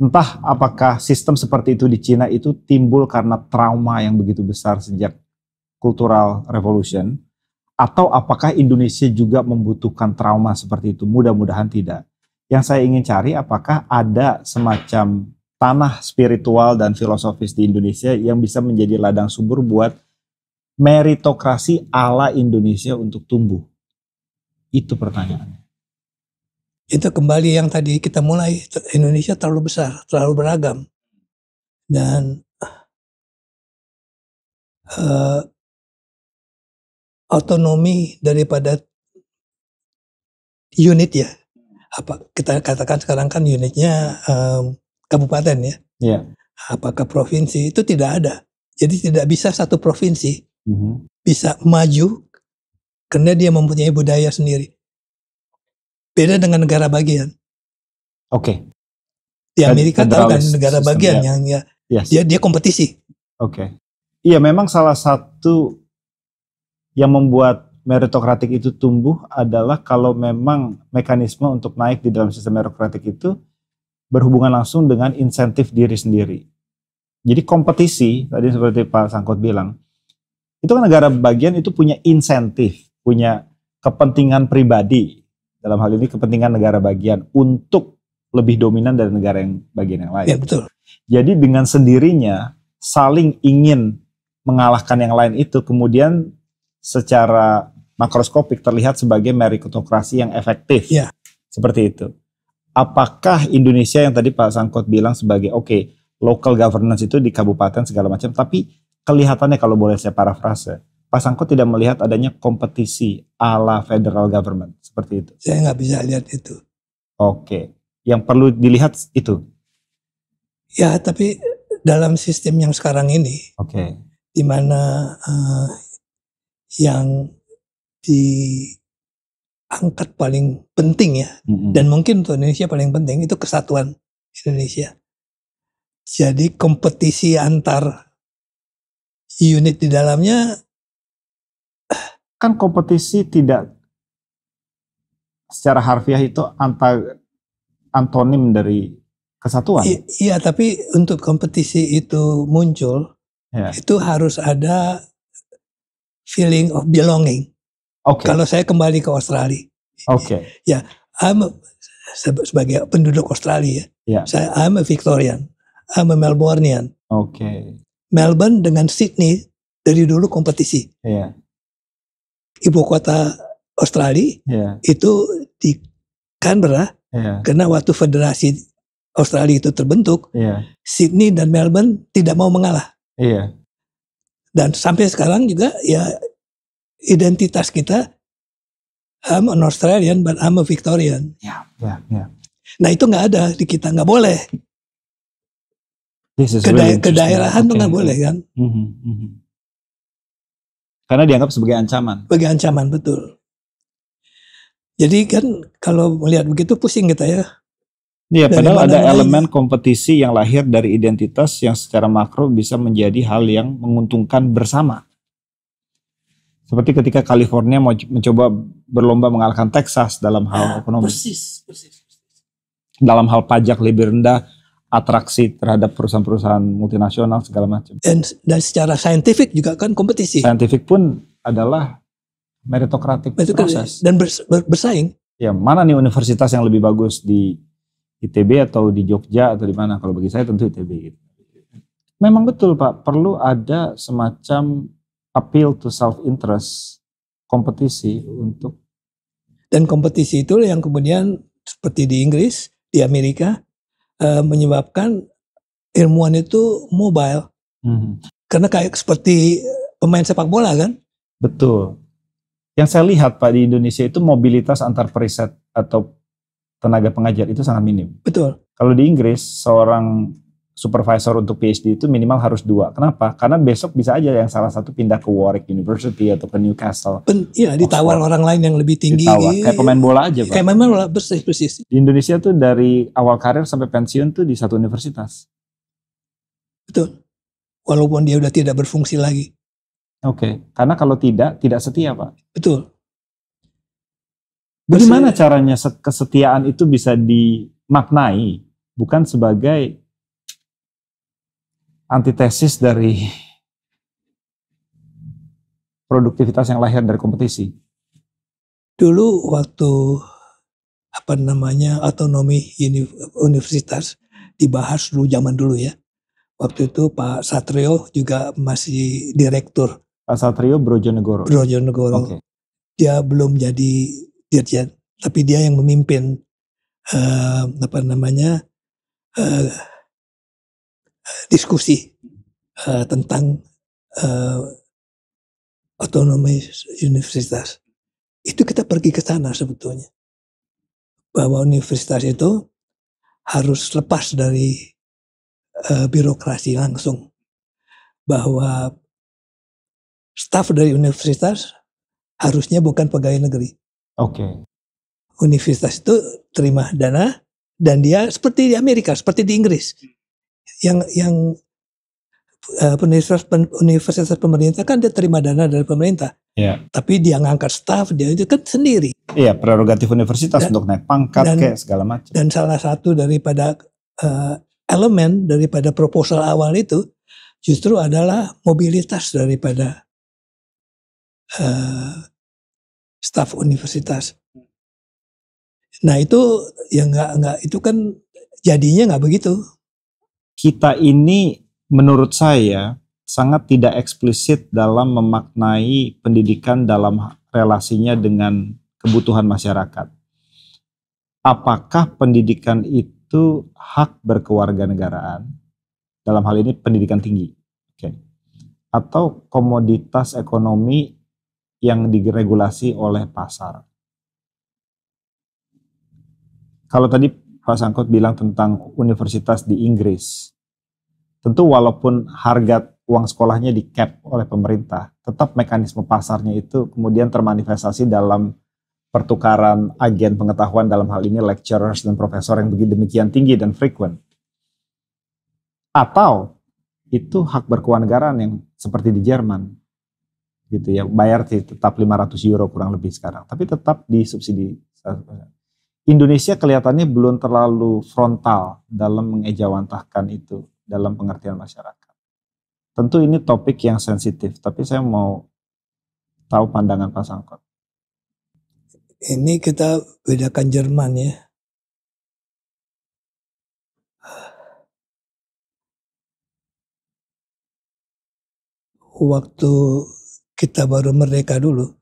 Entah apakah sistem seperti itu di Cina itu timbul karena trauma yang begitu besar sejak Cultural Revolution, atau apakah Indonesia juga membutuhkan trauma seperti itu? Mudah-mudahan tidak. Yang saya ingin cari apakah ada semacam tanah spiritual dan filosofis di Indonesia yang bisa menjadi ladang subur buat meritokrasi ala Indonesia untuk tumbuh. Itu pertanyaannya. Itu kembali yang tadi kita mulai, Indonesia terlalu besar, terlalu beragam. Dan otonomi daripada unit ya, apa kita katakan sekarang kan unitnya kabupaten ya. Apakah provinsi, itu tidak ada. Jadi tidak bisa satu provinsi bisa maju karena dia mempunyai budaya sendiri. Beda dengan negara bagian. Di Amerika tahu kan negara bagian yang dia kompetisi. Iya, memang salah satu yang membuat meritokratik itu tumbuh adalah kalau memang mekanisme untuk naik di dalam sistem meritokratik itu berhubungan langsung dengan insentif diri sendiri. Jadi kompetisi, tadi seperti Pak Sangkot bilang, itu kan negara bagian itu punya insentif, punya kepentingan pribadi. Dalam hal ini kepentingan negara bagian untuk lebih dominan dari negara yang bagian yang lain. Ya, betul. Jadi dengan sendirinya saling ingin mengalahkan yang lain itu kemudian secara makroskopik terlihat sebagai meritokrasi yang efektif. Seperti itu. Apakah Indonesia yang tadi Pak Sangkot bilang sebagai local governance itu di kabupaten segala macam, tapi kelihatannya kalau boleh saya parafrase, Pak Sangkot tidak melihat adanya kompetisi ala federal government seperti itu. Saya nggak bisa lihat itu. Yang perlu dilihat itu. Ya, tapi dalam sistem yang sekarang ini, di mana yang diangkat paling penting ya, dan mungkin untuk Indonesia paling penting itu kesatuan Indonesia. Jadi kompetisi antar unit di dalamnya. Kan kompetisi tidak secara harfiah itu antonim dari kesatuan. Iya, tapi untuk kompetisi itu muncul, itu harus ada feeling of belonging. Kalau saya kembali ke Australia, ya, sebagai penduduk Australia, I'm a Victorian, I'm a Melbourneian. Melbourne dengan Sydney dari dulu kompetisi. Ibu kota Australia itu di Canberra, karena waktu federasi Australia itu terbentuk, Sydney dan Melbourne tidak mau mengalah. Dan sampai sekarang juga ya identitas kita, I'm an Australian but I'm a Victorian. Nah itu nggak ada di kita, nggak boleh. Kedaerahan tuh nggak boleh kan? Karena dianggap sebagai ancaman. Sebagai ancaman, betul. Jadi kan kalau melihat begitu pusing kita ya. Iya, padahal ada elemen kompetisi yang lahir dari identitas yang secara makro bisa menjadi hal yang menguntungkan bersama. Seperti ketika California mau mencoba berlomba mengalahkan Texas dalam hal ekonomi. Persis. Dalam hal pajak lebih rendah, atraksi terhadap perusahaan-perusahaan multinasional segala macam. Dan secara saintifik juga kan kompetisi. Saintifik pun adalah meritokratik proses. Dan bersaing. Ya, mana nih universitas yang lebih bagus di ITB atau di Jogja atau di mana? Kalau bagi saya tentu ITB gitu. Memang betul Pak, perlu ada semacam appeal to self-interest, kompetisi untuk. Dan kompetisi itu yang kemudian seperti di Inggris, di Amerika, menyebabkan ilmuwan itu mobile. Karena kayak seperti pemain sepak bola kan? Betul. Yang saya lihat Pak di Indonesia itu mobilitas antar periset atau tenaga pengajar itu sangat minim. Betul. Kalau di Inggris seorang supervisor untuk PhD itu minimal harus 2. Kenapa? Karena besok bisa aja yang salah satu pindah ke Warwick University atau ke Newcastle. Iya, ditawar orang lain yang lebih tinggi. Ditawar. Kayak pemain bola aja Pak. Kayak pemain bola, persis. Di Indonesia tuh dari awal karir sampai pensiun tuh di satu universitas. Betul. Walaupun dia udah tidak berfungsi lagi. Oke. Karena kalau tidak setia Pak. Betul. Bagaimana caranya kesetiaan itu bisa dimaknai bukan sebagai antitesis dari produktivitas yang lahir dari kompetisi? Dulu waktu otonomi universitas dibahas zaman dulu ya. Waktu itu Pak Satrio juga masih direktur. Pak Satrio Brojonegoro. Okay. Dia belum jadi dirjen, tapi dia yang memimpin diskusi tentang otonomi universitas. Itu kita pergi ke sana sebetulnya. Bahwa universitas itu harus lepas dari birokrasi langsung. Bahwa staf dari universitas harusnya bukan pegawai negeri. Oke. Universitas itu terima dana dan dia seperti di Amerika, seperti di Inggris. Yang universitas pemerintah kan dia terima dana dari pemerintah. Yeah. Tapi dia ngangkat staf, dia itu kan sendiri. Iya, prerogatif universitas untuk naik pangkat kayak segala macam. Dan salah satu daripada elemen daripada proposal awal itu justru adalah mobilitas daripada staf universitas. Nah itu yang nggak itu kan jadinya nggak begitu. Kita ini menurut saya sangat tidak eksplisit dalam memaknai pendidikan dalam relasinya dengan kebutuhan masyarakat. Apakah pendidikan itu hak berkewarganegaraan? Dalam hal ini pendidikan tinggi. Okay. Atau komoditas ekonomi yang diregulasi oleh pasar. Kalau tadi Pak Sangkut bilang tentang universitas di Inggris, tentu walaupun harga uang sekolahnya di cap oleh pemerintah, tetap mekanisme pasarnya itu kemudian termanifestasi dalam pertukaran agen pengetahuan, dalam hal ini lecturers dan profesor yang demikian tinggi dan frequent. Atau itu hak berkewarganegaraan yang seperti di Jerman, gitu ya, bayar tetap 500 euro kurang lebih sekarang, tapi tetap disubsidi. Indonesia kelihatannya belum terlalu frontal dalam mengejawantahkan itu dalam pengertian masyarakat. Tentu ini topik yang sensitif, tapi saya mau tahu pandangan Pak Sangkot. Ini kita bedakan Jerman ya. Waktu kita baru merdeka dulu,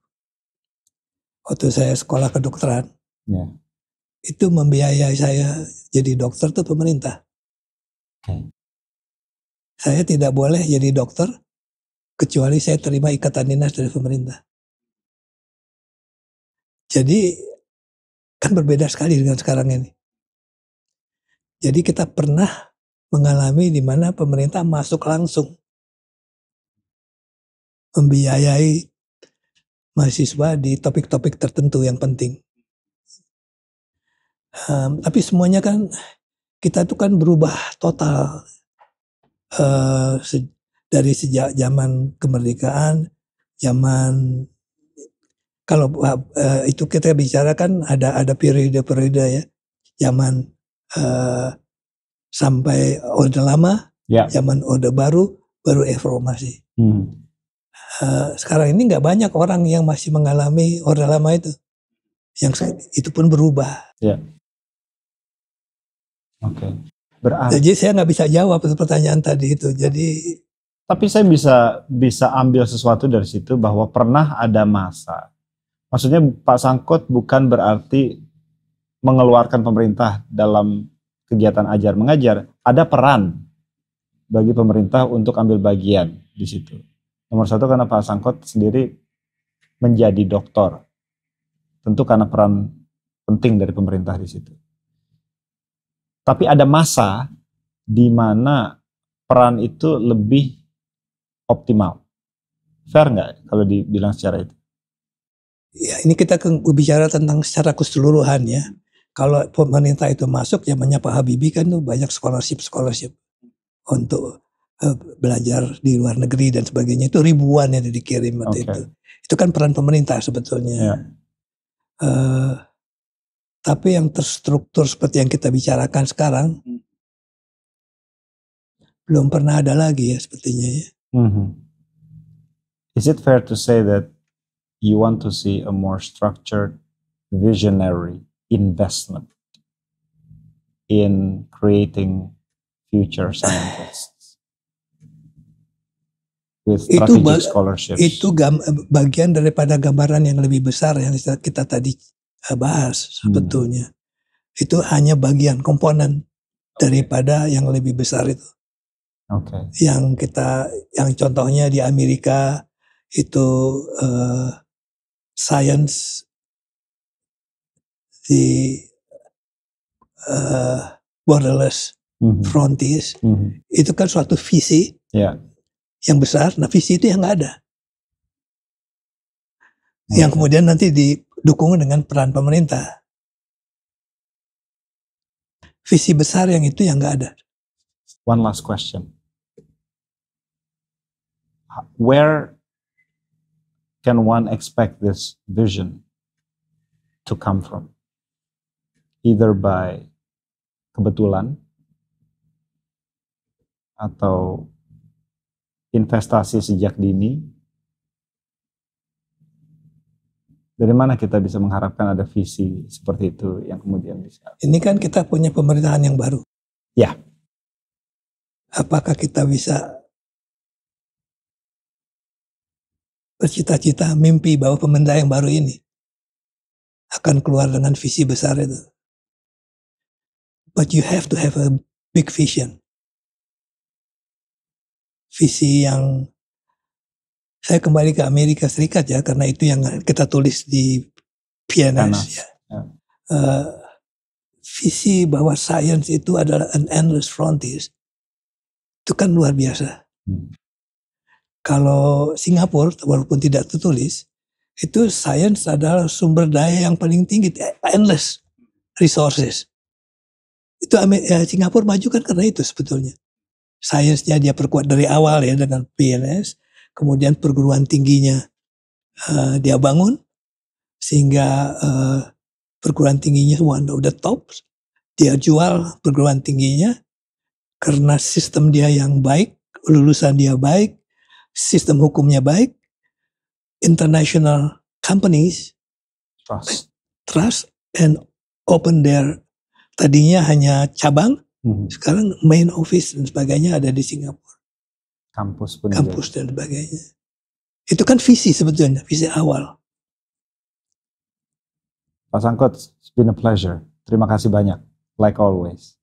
waktu saya sekolah kedokteran, itu membiayai saya jadi dokter itu pemerintah. Saya tidak boleh jadi dokter kecuali saya terima ikatan dinas dari pemerintah. Jadi kan berbeda sekali dengan sekarang ini. Jadi kita pernah mengalami di mana pemerintah masuk langsung membiayai mahasiswa di topik-topik tertentu yang penting. Tapi semuanya kan kita itu kan berubah total dari sejak zaman kemerdekaan, zaman kalau itu kita bicarakan ada periode-periode ya, zaman sampai Orde Lama, zaman Orde Baru reformasi. Sekarang ini nggak banyak orang yang masih mengalami Orde Lama itu, yang itu pun berubah. Oke. Berarti. Jadi saya nggak bisa jawab pertanyaan tadi itu. Jadi. Tapi saya bisa ambil sesuatu dari situ bahwa pernah ada masa. Maksudnya Pak Sangkut bukan berarti mengeluarkan pemerintah dalam kegiatan ajar mengajar. Ada peran bagi pemerintah untuk ambil bagian di situ. Nomor satu karena Pak Sangkut sendiri menjadi doktor. Tentu karena peran penting dari pemerintah di situ. Tapi ada masa di mana peran itu lebih optimal. Fair nggak kalau dibilang secara itu? Ya, ini kita bicara tentang secara keseluruhan ya. Kalau pemerintah itu masuk, zamannya Pak Habibie kan tuh banyak scholarship untuk belajar di luar negeri dan sebagainya. Itu ribuan yang dikirim waktu itu. Itu kan peran pemerintah sebetulnya. Ya. Tapi yang terstruktur seperti yang kita bicarakan sekarang belum pernah ada lagi ya sepertinya ya. Is it fair to say that you want to see a more structured, visionary investment in creating future scientists with strategic scholarships? Itu bagian daripada gambaran yang lebih besar yang kita tadi bahas sebetulnya. Itu hanya bagian komponen daripada yang lebih besar itu. Yang contohnya di Amerika itu science di borderless frontiers itu kan suatu visi yang besar. Nah visi itu yang nggak ada, yang kemudian nanti didukung dengan peran pemerintah. Visi besar yang itu yang nggak ada. One last question. Where can one expect this vision to come from? Either by kebetulan atau investasi sejak dini. Dari mana kita bisa mengharapkan ada visi seperti itu yang kemudian bisa? Ini kan kita punya pemerintahan yang baru. Ya. Apakah kita bisa bercita-cita, mimpi bahwa pemerintah yang baru ini akan keluar dengan visi besar itu? But you have to have a big vision. Visi yang, saya kembali ke Amerika Serikat ya, karena itu yang kita tulis di PNS ya. Visi bahwa science itu adalah an endless frontiers, itu kan luar biasa. Kalau Singapura, walaupun tidak tertulis, itu science adalah sumber daya yang paling tinggi, endless resources. Itu Singapura maju kan karena itu sebetulnya. Sainsnya dia perkuat dari awal ya dengan PNS, kemudian perguruan tingginya dia bangun, sehingga perguruan tingginya one of the top. Dia jual perguruan tingginya karena sistem dia yang baik, lulusan dia baik, sistem hukumnya baik, international companies trust and open their, tadinya hanya cabang, sekarang main office dan sebagainya ada di Singapura. Kampus dan sebagainya. Itu kan visi sebetulnya, visi awal. Pak Sangkut, it's been a pleasure. Terima kasih banyak, like always.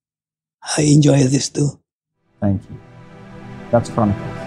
I enjoy this too. Thank you. That's Chronicles.